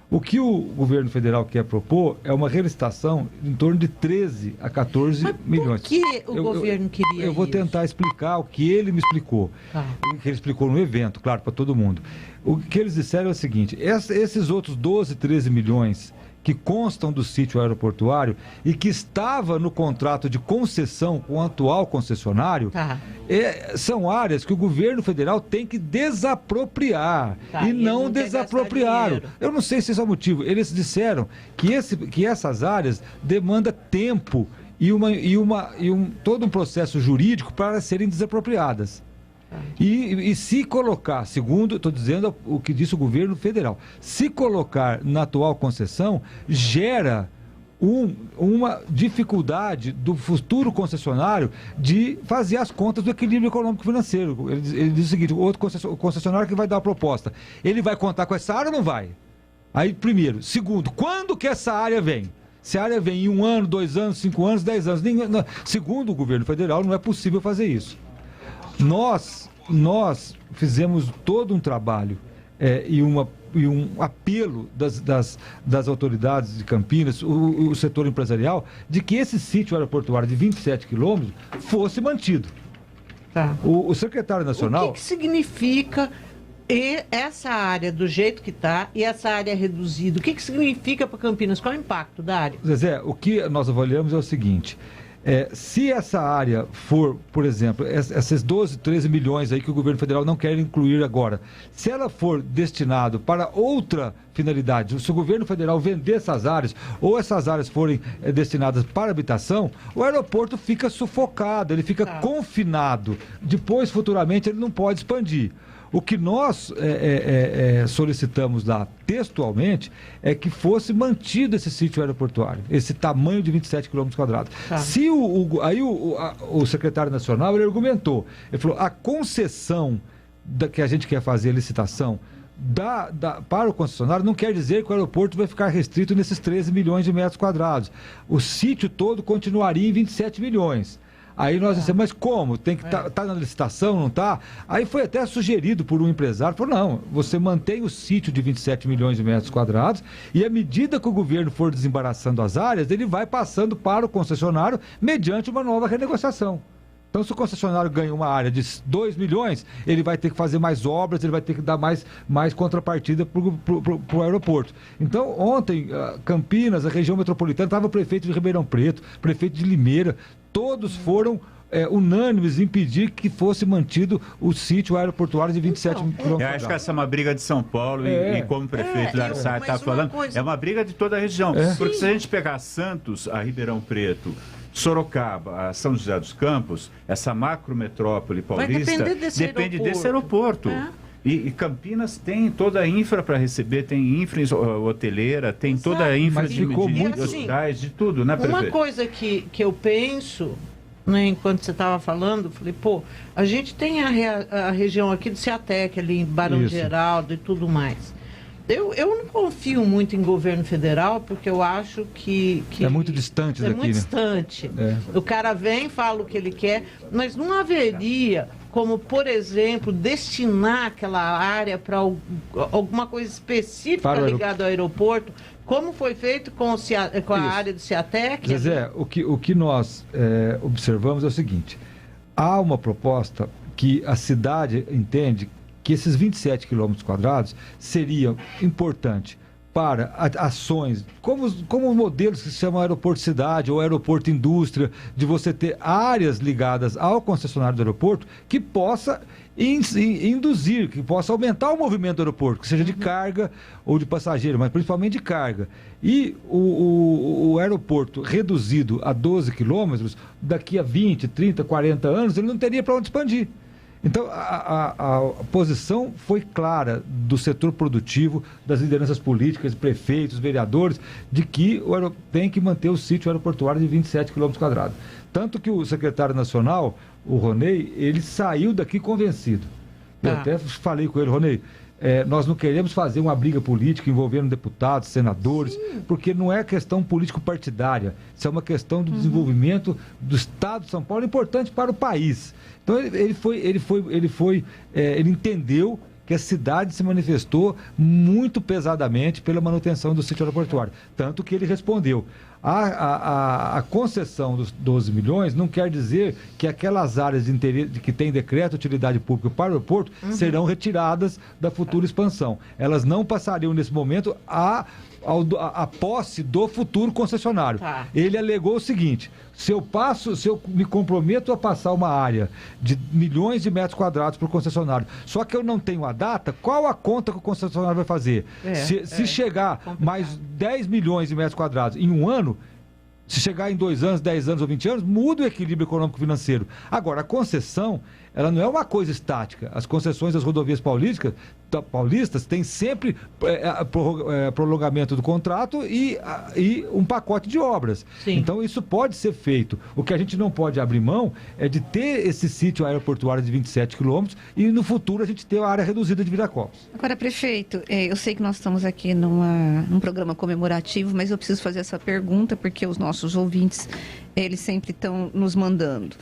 O que o governo federal quer propor é uma relicitação em torno de 13 a 14 milhões. Por que o governo queria Eu vou tentar explicar o que ele me explicou. O que ele explicou no evento, claro, para todo mundo. O que eles disseram é o seguinte: esses outros 12, 13 milhões que constam do sítio aeroportuário e que estava no contrato de concessão com o atual concessionário, são áreas que o governo federal tem que desapropriar e não desapropriaram. Eu não sei se esse é o motivo. Eles disseram que essas áreas demandam tempo e todo um processo jurídico para serem desapropriadas. E se colocar, segundo, estou dizendo o que disse o governo federal, se colocar na atual concessão, gera uma dificuldade do futuro concessionário de fazer as contas do equilíbrio econômico-financeiro. Ele diz o seguinte: o outro concessionário que vai dar a proposta, ele vai contar com essa área ou não vai? Aí, primeiro. Segundo, quando que essa área vem? Se a área vem em 1 ano, 2 anos, 5 anos, 10 anos. Segundo o governo federal, não é possível fazer isso. Nós fizemos todo um trabalho e um apelo das autoridades de Campinas, o setor empresarial, de que esse sítio aeroportuário de 27 quilômetros fosse mantido. O secretário nacional... O que significa essa área do jeito que está e essa área reduzida? O que significa para Campinas? Qual é o impacto da área? Zezé, o que nós avaliamos é o seguinte... se essa área for, por exemplo, esses 12, 13 milhões aí que o governo federal não quer incluir agora, se ela for destinado para outra finalidade, se o governo federal vender essas áreas ou essas áreas forem destinadas para habitação, o aeroporto fica sufocado, ele fica confinado. Depois, futuramente, ele não pode expandir. O que nós solicitamos lá textualmente é que fosse mantido esse sítio aeroportuário, esse tamanho de 27 quilômetros quadrados. Se o secretário nacional ele argumentou, ele falou, a concessão que a gente quer fazer, a licitação, para o concessionário não quer dizer que o aeroporto vai ficar restrito nesses 13 milhões de metros quadrados. O sítio todo continuaria em 27 milhões. Aí nós dissemos, mas como? Tem que tá na licitação, não está? Aí foi até sugerido por um empresário, falou, não, você mantém o sítio de 27 milhões de metros quadrados e à medida que o governo for desembaraçando as áreas, ele vai passando para o concessionário mediante uma nova renegociação. Então, se o concessionário ganha uma área de 2 milhões, ele vai ter que fazer mais obras, ele vai ter que dar mais contrapartida para o aeroporto. Então, ontem, Campinas, a região metropolitana, estava o prefeito de Ribeirão Preto, prefeito de Limeira, todos foram unânimes em pedir que fosse mantido o sítio aeroportuário de 27 quilômetros. Eu acho que essa é uma briga de São Paulo e como o prefeito Dário Saad está falando, é uma briga de toda a região. Porque se a gente pegar Santos, a Ribeirão Preto, Sorocaba, a São José dos Campos, essa macrometrópole paulista depende desse aeroporto. E Campinas tem toda a infra para receber, tem infra hoteleira, tem toda a infra de hospitais, de tudo, né, prefeito? Uma coisa que eu penso, né, enquanto você estava falando, falei, a gente tem a região aqui do Ciatec, ali em Barão Geraldo e tudo mais. Eu não confio muito em governo federal, porque eu acho que é muito distante daqui, muito distante. O cara vem, fala o que ele quer, mas não haveria como, por exemplo, destinar aquela área para alguma coisa específica ligada ao aeroporto, como foi feito com a área do Ciatec? Zezé, o que nós observamos é o seguinte: há uma proposta que a cidade entende que esses 27 quilômetros quadrados seriam importantes para ações, como modelos que se chamam aeroporto cidade ou aeroporto indústria, de você ter áreas ligadas ao concessionário do aeroporto que possa induzir, que possa aumentar o movimento do aeroporto, que seja de carga ou de passageiro, mas principalmente de carga. E o aeroporto reduzido a 12 quilômetros, daqui a 20, 30, 40 anos, ele não teria para onde expandir. Então, a posição foi clara do setor produtivo, das lideranças políticas, prefeitos, vereadores, de que tem que manter o sítio aeroportuário de 27 quilômetros quadrados. Tanto que o secretário nacional, o Ronei, ele saiu daqui convencido. Eu até falei com ele, Ronei, nós não queremos fazer uma briga política envolvendo deputados, senadores, porque não é questão político-partidária, isso é uma questão do desenvolvimento do Estado de São Paulo, importante para o país. Então ele entendeu que a cidade se manifestou muito pesadamente pela manutenção do sítio aeroportuário, tanto que ele respondeu. A concessão dos 12 milhões não quer dizer que aquelas áreas de interesse que tem decreto de utilidade pública para o aeroporto serão retiradas da futura expansão. Elas não passariam nesse momento a posse do futuro concessionário. Ele alegou o seguinte: se eu me comprometo a passar uma área de milhões de metros quadrados para o concessionário, só que eu não tenho a data, qual a conta que o concessionário vai fazer? Se chegar mais 10 milhões de metros quadrados em um ano, se chegar em 2 anos, 10 anos ou 20 anos, muda o equilíbrio econômico-financeiro. Agora, a concessão, ela não é uma coisa estática. As concessões das rodovias paulistas têm sempre prolongamento do contrato e um pacote de obras. Sim. Então, isso pode ser feito. O que a gente não pode abrir mão é de ter esse sítio aeroportuário de 27 quilômetros e, no futuro, a gente ter a área reduzida de Viracopos. Agora, prefeito, eu sei que nós estamos aqui num programa comemorativo, mas eu preciso fazer essa pergunta porque os nossos ouvintes, eles sempre estão nos mandando.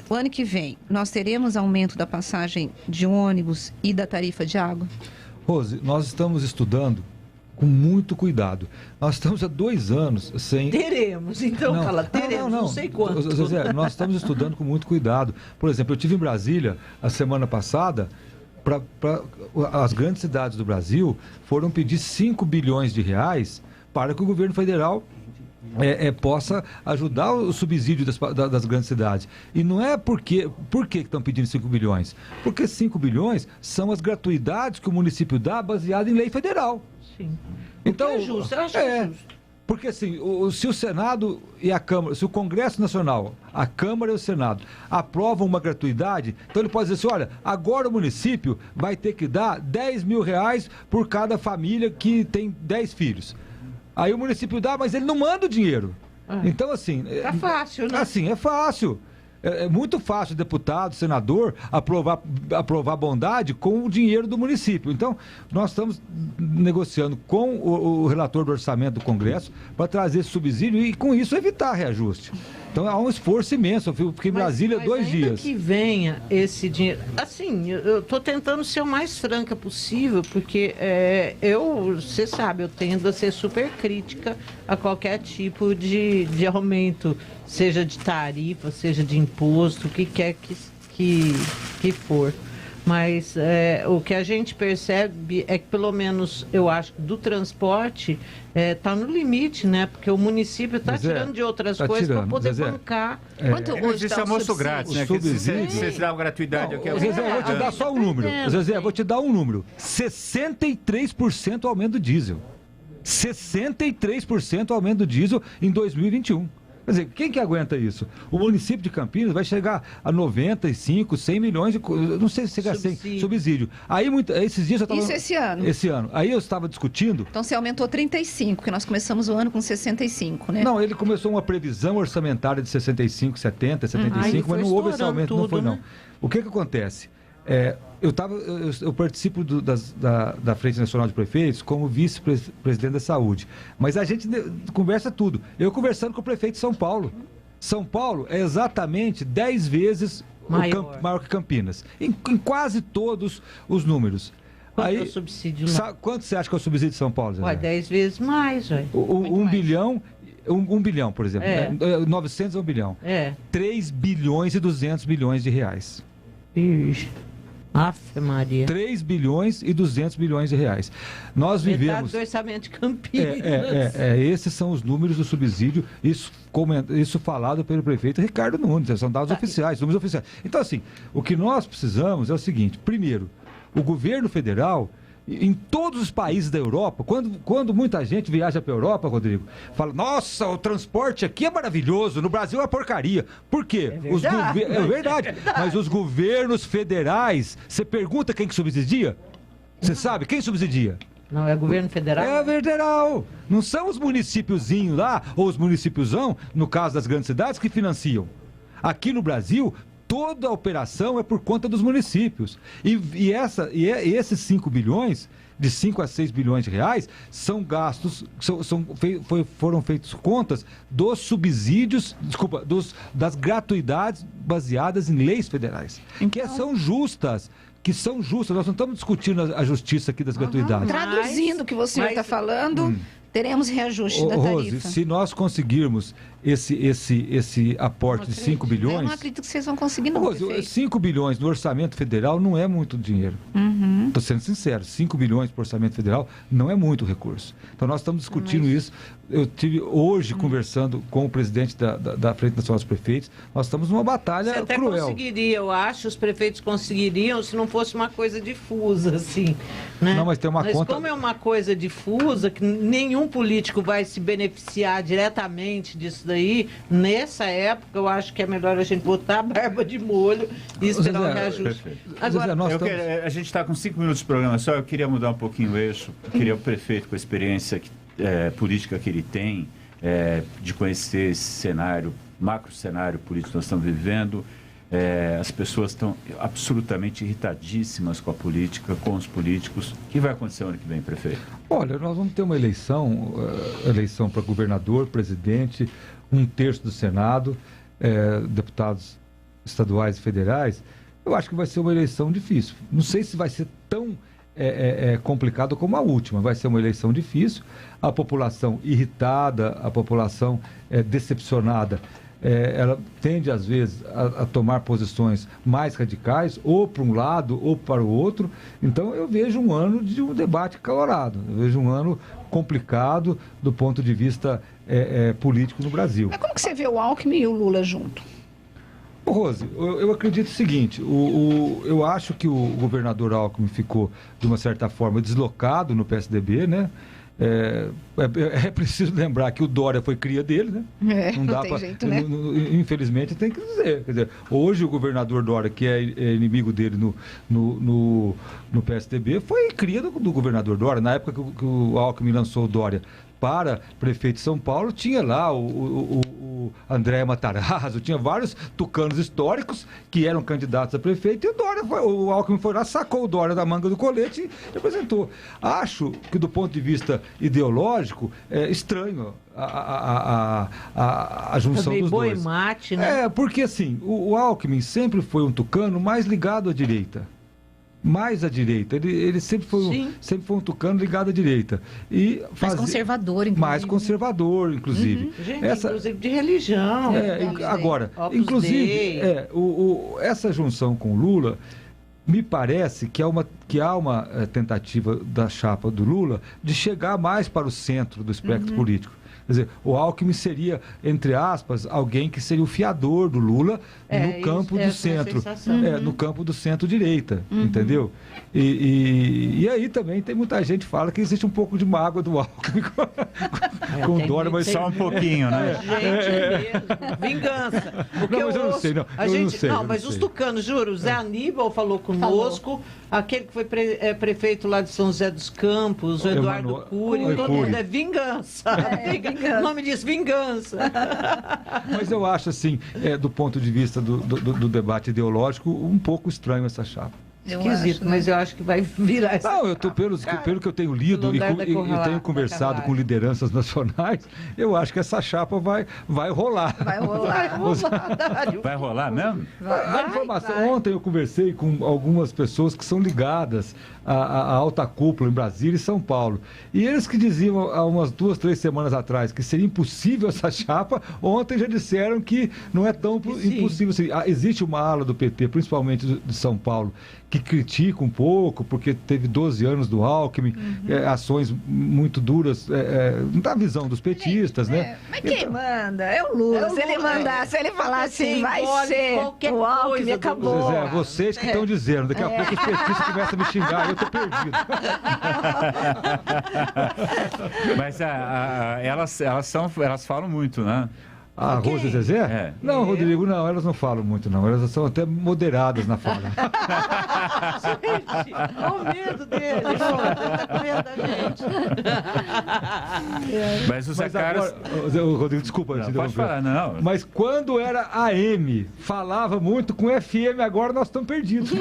O ano que vem, nós teremos aumento da passagem de ônibus e da tarifa de água? Rose, nós estamos estudando com muito cuidado. Nós estamos há 2 anos sem... Teremos, então teremos, não sei quanto. Zezé, nós estamos estudando com muito cuidado. Por exemplo, eu estive em Brasília a semana passada, as grandes cidades do Brasil foram pedir 5 bilhões de reais para que o governo federal possa ajudar o subsídio das grandes cidades. E não é por que estão pedindo 5 bilhões? Porque 5 bilhões são as gratuidades que o município dá baseado em lei federal. Sim. Então, é justo, eu acho justo. Porque assim, se o Senado e a Câmara, se o Congresso Nacional, a Câmara e o Senado aprovam uma gratuidade, então ele pode dizer assim: olha, agora o município vai ter que dar 10 mil reais por cada família que tem 10 filhos. Aí o município dá, mas ele não manda o dinheiro. Então, assim... Tá fácil, né? Assim, é fácil. É muito fácil deputado, senador, aprovar bondade com o dinheiro do município. Então, nós estamos negociando com o relator do orçamento do Congresso para trazer esse subsídio e, com isso, evitar reajuste. Então, há um esforço imenso. Eu fiquei em Brasília 2 dias. Mas que venha esse dinheiro... Assim, eu estou tentando ser o mais franca possível, porque você sabe, eu tendo a ser super crítica a qualquer tipo de aumento, seja de tarifa, seja de imposto, o que quer que for. Mas o que a gente percebe é que, pelo menos, eu acho que do transporte está no limite, né? Porque o município está tirando de outras coisas para poder bancar. Quanto hoje está o almoço grátis, né? Você dá uma gratuidade aqui. Zezé, eu vou te dar só um número. Zezé, eu vou te dar um número. 63% aumento do diesel. 63% aumento do diesel em 2021. Quer dizer, quem que aguenta isso? O município de Campinas vai chegar a 95, 100 milhões de... Não sei se chega a 100 subsídio. Aí, esses dias eu estava... Isso esse ano? Esse ano. Aí eu estava discutindo... Então você aumentou 35, porque nós começamos o ano com 65, né? Não, ele começou uma previsão orçamentária de 65, 70, 75, mas não houve esse aumento, tudo, não foi, né? Não. O que acontece? Eu participo da Frente Nacional de Prefeitos como vice-presidente da Saúde. Mas a gente conversa tudo. Eu conversando com o prefeito de São Paulo. São Paulo é exatamente 10 vezes maior que Campinas. Em quase todos os números. Quanto é o subsídio lá? Quanto você acha que é o subsídio de São Paulo, Zé? 10 vezes mais, velho. Um bilhão, por exemplo. 900 a 1 bilhão. 3 bilhões e 200 bilhões de reais. Afe Maria. 3 bilhões e 200 bilhões de reais. Nós vivemos... Metade do orçamento de Campinas. Esses são os números do subsídio, isso falado pelo prefeito Ricardo Nunes, são dados oficiais, números oficiais. Então, assim, o que nós precisamos é o seguinte: primeiro, o governo federal, em todos os países da Europa, quando muita gente viaja para a Europa, Rodrigo, fala, nossa, o transporte aqui é maravilhoso, no Brasil é uma porcaria. Por quê? É verdade. Mas os governos federais, você pergunta quem que subsidia? Você sabe quem subsidia? Não, é o governo federal? É federal. Não são os municípiozinhos lá, ou os municípiozão, no caso das grandes cidades, que financiam. Aqui no Brasil, toda a operação é por conta dos municípios. E esses 5 bilhões, de 5 a 6 bilhões de reais, são gastos, foram feitas contas dos subsídios, das gratuidades baseadas em leis federais, que são justas. Nós não estamos discutindo a justiça aqui das gratuidades. Traduzindo o que você está falando, teremos reajuste da tarifa. Rose, se nós conseguirmos esse aporte de 5 bilhões... Eu não acredito que vocês vão conseguir, não. Rose, 5 bilhões no orçamento federal não é muito dinheiro. Estou sendo sincero, 5 bilhões para o orçamento federal não é muito recurso. Então nós estamos discutindo isso. Eu tive hoje conversando com o presidente da Frente Nacional dos Prefeitos. Nós estamos numa batalha cruel. Você até conseguiria, eu acho, os prefeitos conseguiriam se não fosse uma coisa difusa, assim. Né? Não, mas tem uma conta... como é uma coisa difusa, que nenhum político vai se beneficiar diretamente disso daí, nessa época, eu acho que é melhor a gente botar a barba de molho e esperar o reajuste. Agora, a gente está com 5 minutos de programa só, eu queria mudar um pouquinho o eixo. Eu queria o prefeito, com a experiência política que ele tem, de conhecer esse cenário, macro cenário político que nós estamos vivendo. As pessoas estão absolutamente irritadíssimas com a política, com os políticos. O que vai acontecer ano que vem, prefeito? Olha, nós vamos ter uma eleição para governador, presidente, 1/3 do Senado, deputados estaduais e federais. Eu acho que vai ser uma eleição difícil. Não sei se vai ser tão complicado como a última. Vai ser uma eleição difícil. A população irritada, a população decepcionada, ela tende, às vezes, a tomar posições mais radicais, ou para um lado ou para o outro. Então, eu vejo um ano de um debate calorado. Eu vejo um ano complicado do ponto de vista político no Brasil. Mas como que você vê o Alckmin e o Lula junto? Rose, eu acredito o seguinte, eu acho que o governador Alckmin ficou, de uma certa forma, deslocado no PSDB, né? É preciso lembrar que o Dória foi cria dele, né? Não tem jeito, né? Infelizmente, tem que dizer. Quer dizer, hoje o governador Dória, que é inimigo dele no PSDB, foi cria do governador Dória. Na época que o Alckmin lançou o Dória para prefeito de São Paulo, tinha lá o André Matarazzo, tinha vários tucanos históricos que eram candidatos a prefeito, e o Alckmin foi lá, sacou o Dória da manga do colete e apresentou. Acho que, do ponto de vista ideológico, é estranho a junção dos dois. Boi mate, né? Porque assim, o Alckmin sempre foi um tucano mais ligado à direita. Mais à direita. Ele sempre foi um tucano ligado à direita. Mais conservador, inclusive. Mais conservador, inclusive. Gente, inclusive de religião. Agora, inclusive, essa junção com o Lula, me parece que há uma tentativa da chapa do Lula de chegar mais para o centro do espectro político. Quer dizer, o Alckmin seria, entre aspas, alguém que seria o fiador do Lula no campo do centro. No campo do centro-direita, entendeu? E aí também tem muita gente que fala que existe um pouco de mágoa do Alckmin com o Dória, mas só um pouquinho, né? Vingança. Mas eu não sei, não. Não, mas os tucanos, juro, o Zé Aníbal falou conosco, aquele que foi prefeito lá de São José dos Campos, o Eduardo Cury, todo mundo é vingança. O nome diz vingança. Mas eu acho, assim, do ponto de vista do debate ideológico, um pouco estranho essa chapa. esquisito, mas eu acho que vai virar essa. Não, pelo que eu tenho lido e tenho conversado com lideranças nacionais, eu acho que essa chapa vai rolar. Vai rolar, Dário. Vai rolar mesmo? Ontem eu conversei com algumas pessoas que são ligadas à alta cúpula em Brasília e São Paulo. E eles que diziam há umas 2, 3 semanas atrás que seria impossível essa chapa, ontem já disseram que não é tão impossível. Existe uma ala do PT, principalmente de São Paulo, que critica um pouco, porque teve 12 anos do Alckmin, ações muito duras na visão dos petistas, né? Mas quem manda? É o Lula. Se ele mandar, se ele falar assim, vai ser o Alckmin, acabou. Zezé, vocês que estão dizendo, daqui a pouco os petistas começam a me xingar, eu tô perdido. Mas elas falam muito, né? A Rose e Zezé? Não, Rodrigo, não, elas não falam muito, não. Elas são até moderadas na fala. Gente, olha o medo dele. Ele tá com medo da gente. Mas os caras... Rodrigo, desculpa. Não, pode falar, não. Mas quando era AM, falava muito com FM, agora nós estamos perdidos.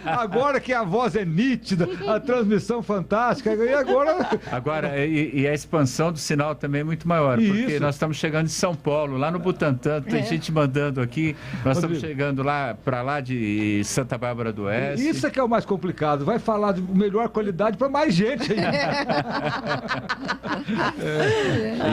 Agora que a voz é nítida, a transmissão fantástica, e agora... Agora, e a expansão do sinal também é muito maior, porque nós estamos chegando de São Paulo, lá no Butantã, tem gente mandando aqui, nós estamos chegando para lá de Santa Bárbara do Oeste. Isso é que é o mais complicado, vai falar de melhor qualidade para mais gente aí.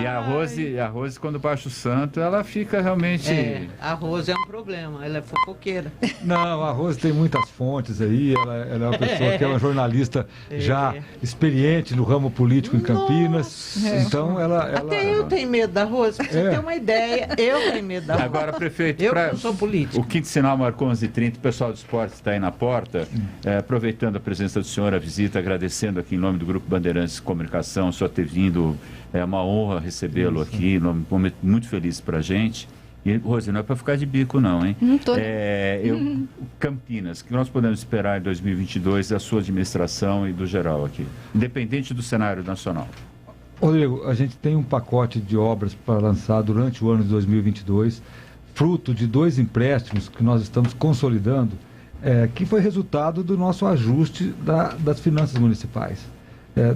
E a Rose, quando baixa o santo, ela fica realmente... A Rose é um problema, ela é fofoqueira. Não, a Rose tem muitas fontes aí, ela é uma pessoa que é uma jornalista já experiente no ramo político em Campinas. Então Até eu tenho medo da Rose. Pra você ter uma ideia, eu tenho medo da Rose. Agora, prefeito, eu não sou político. O quinto sinal marcou 11h30, o pessoal do esporte está aí na porta. Aproveitando a presença do senhor, a visita, agradecendo aqui em nome do Grupo Bandeirantes de Comunicação, o senhor ter vindo, é uma honra recebê-lo aqui, um momento muito feliz para a gente. E, Rose, não é para ficar de bico não, hein? Não tô. Campinas, o que nós podemos esperar em 2022 da sua administração e do geral aqui, independente do cenário nacional? Rodrigo, a gente tem um pacote de obras para lançar durante o ano de 2022, fruto de 2 empréstimos que nós estamos consolidando, que foi resultado do nosso ajuste das finanças municipais.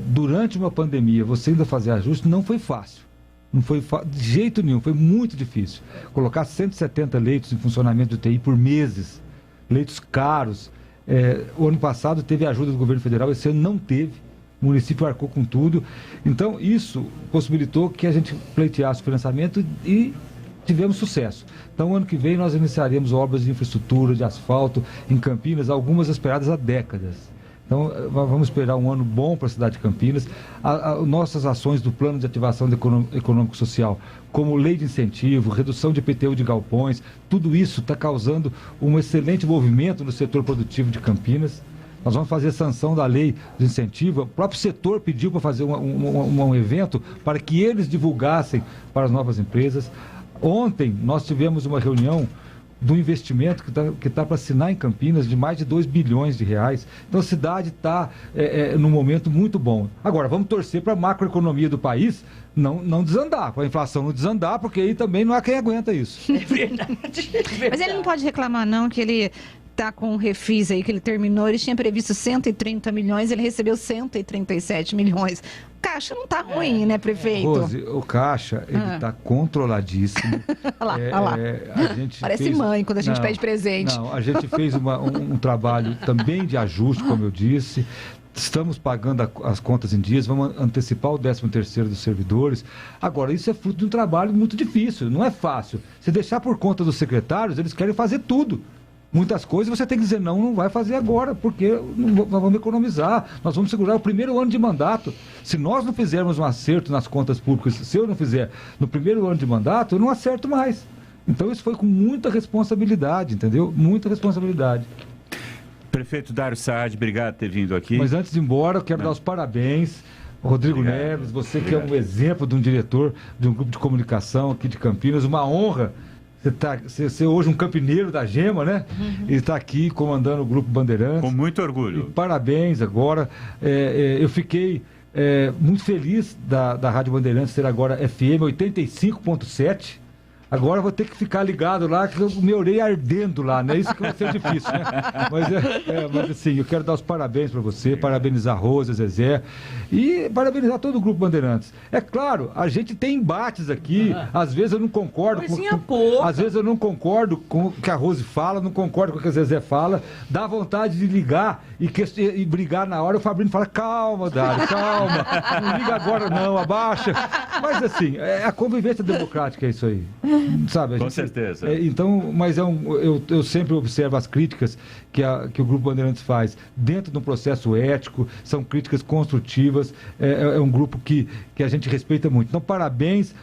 Durante uma pandemia, você ainda fazer ajuste não foi fácil. Não foi de jeito nenhum, foi muito difícil. Colocar 170 leitos em funcionamento de UTI por meses, leitos caros. O ano passado teve ajuda do governo federal, esse ano não teve. O município arcou com tudo. Então, isso possibilitou que a gente pleiteasse o financiamento e tivemos sucesso. Então, ano que vem, nós iniciaremos obras de infraestrutura, de asfalto em Campinas, algumas esperadas há décadas. Então, vamos esperar um ano bom para a cidade de Campinas. Nossas ações do Plano de Ativação Econômico-Social, como lei de incentivo, redução de IPTU de galpões, tudo isso está causando um excelente movimento no setor produtivo de Campinas. Nós vamos fazer sanção da lei de incentivo. O próprio setor pediu para fazer um evento para que eles divulgassem para as novas empresas. Ontem nós tivemos uma reunião do investimento que tá para assinar em Campinas de mais de 2 bilhões de reais. Então a cidade está num momento muito bom. Agora, vamos torcer para a macroeconomia do país não desandar, para a inflação não desandar, porque aí também não há quem aguenta isso. É verdade. Mas ele não pode reclamar não, que ele está com o refis aí, que ele terminou, ele tinha previsto 130 milhões, ele recebeu 137 milhões. O caixa não está ruim, né, prefeito? Rose, o caixa, ele está controladíssimo. Olha lá. Parece mãe quando a gente pede presente. Não, a gente fez um trabalho também de ajuste, como eu disse. Estamos pagando as contas em dias, vamos antecipar o 13º dos servidores. Agora, isso é fruto de um trabalho muito difícil, não é fácil. Se deixar por conta dos secretários, eles querem fazer tudo. Muitas coisas você tem que dizer, não vai fazer agora, porque nós vamos economizar, nós vamos segurar o primeiro ano de mandato. Se nós não fizermos um acerto nas contas públicas, se eu não fizer no primeiro ano de mandato, eu não acerto mais. Então isso foi com muita responsabilidade, entendeu? Muita responsabilidade. Prefeito Dário Saad, obrigado por ter vindo aqui. Mas antes de ir embora, eu quero dar os parabéns. Rodrigo Neves, você que é um exemplo de um diretor de um grupo de comunicação aqui de Campinas, uma honra. Você é hoje um campineiro da Gema, né? E está aqui comandando o Grupo Bandeirantes. Com muito orgulho. E parabéns agora. Eu fiquei muito feliz da Rádio Bandeirantes ser agora FM 85.7. Agora eu vou ter que ficar ligado lá, que eu me orei ardendo lá, né? Isso que vai ser difícil, né? Mas assim, eu quero dar os parabéns para você, parabenizar a Rose, Zezé e parabenizar todo o Grupo Bandeirantes. É claro, a gente tem embates aqui, às vezes eu não concordo às vezes eu não concordo com o que a Rose fala, não concordo com o que a Zezé fala, dá vontade de ligar e brigar na hora. O Fabrício fala, calma, Dário, calma, não liga agora não, abaixa. Mas assim, a convivência democrática é isso aí. Sabe, Com certeza. Então, mas eu sempre observo as críticas que o Grupo Bandeirantes faz dentro de um processo ético, são críticas construtivas, é um grupo que a gente respeita muito. Então, parabéns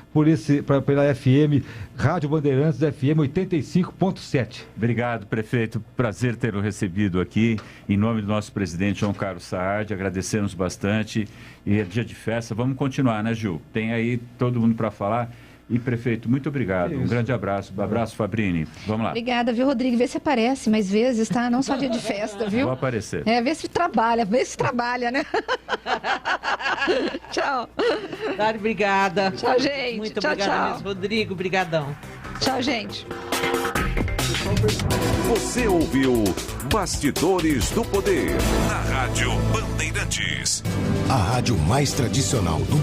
pela FM, Rádio Bandeirantes FM 85.7. Obrigado, prefeito. Prazer tê-lo recebido aqui. Em nome do nosso presidente João Carlos Saad, agradecemos bastante. E é dia de festa. Vamos continuar, né, Gil? Tem aí todo mundo para falar. E, prefeito, muito obrigado. Um grande abraço. Abraço, Fabrini. Vamos lá. Obrigada, viu, Rodrigo? Vê se aparece mais vezes, tá? Não só dia de festa, viu? Vou aparecer. Vê se trabalha, né? Tchau. Dário, obrigada. Tchau, gente. Muito tchau, obrigada tchau. mesmo, Rodrigo. Brigadão. Tchau, gente. Você ouviu Bastidores do Poder na Rádio Bandeirantes. A rádio mais tradicional do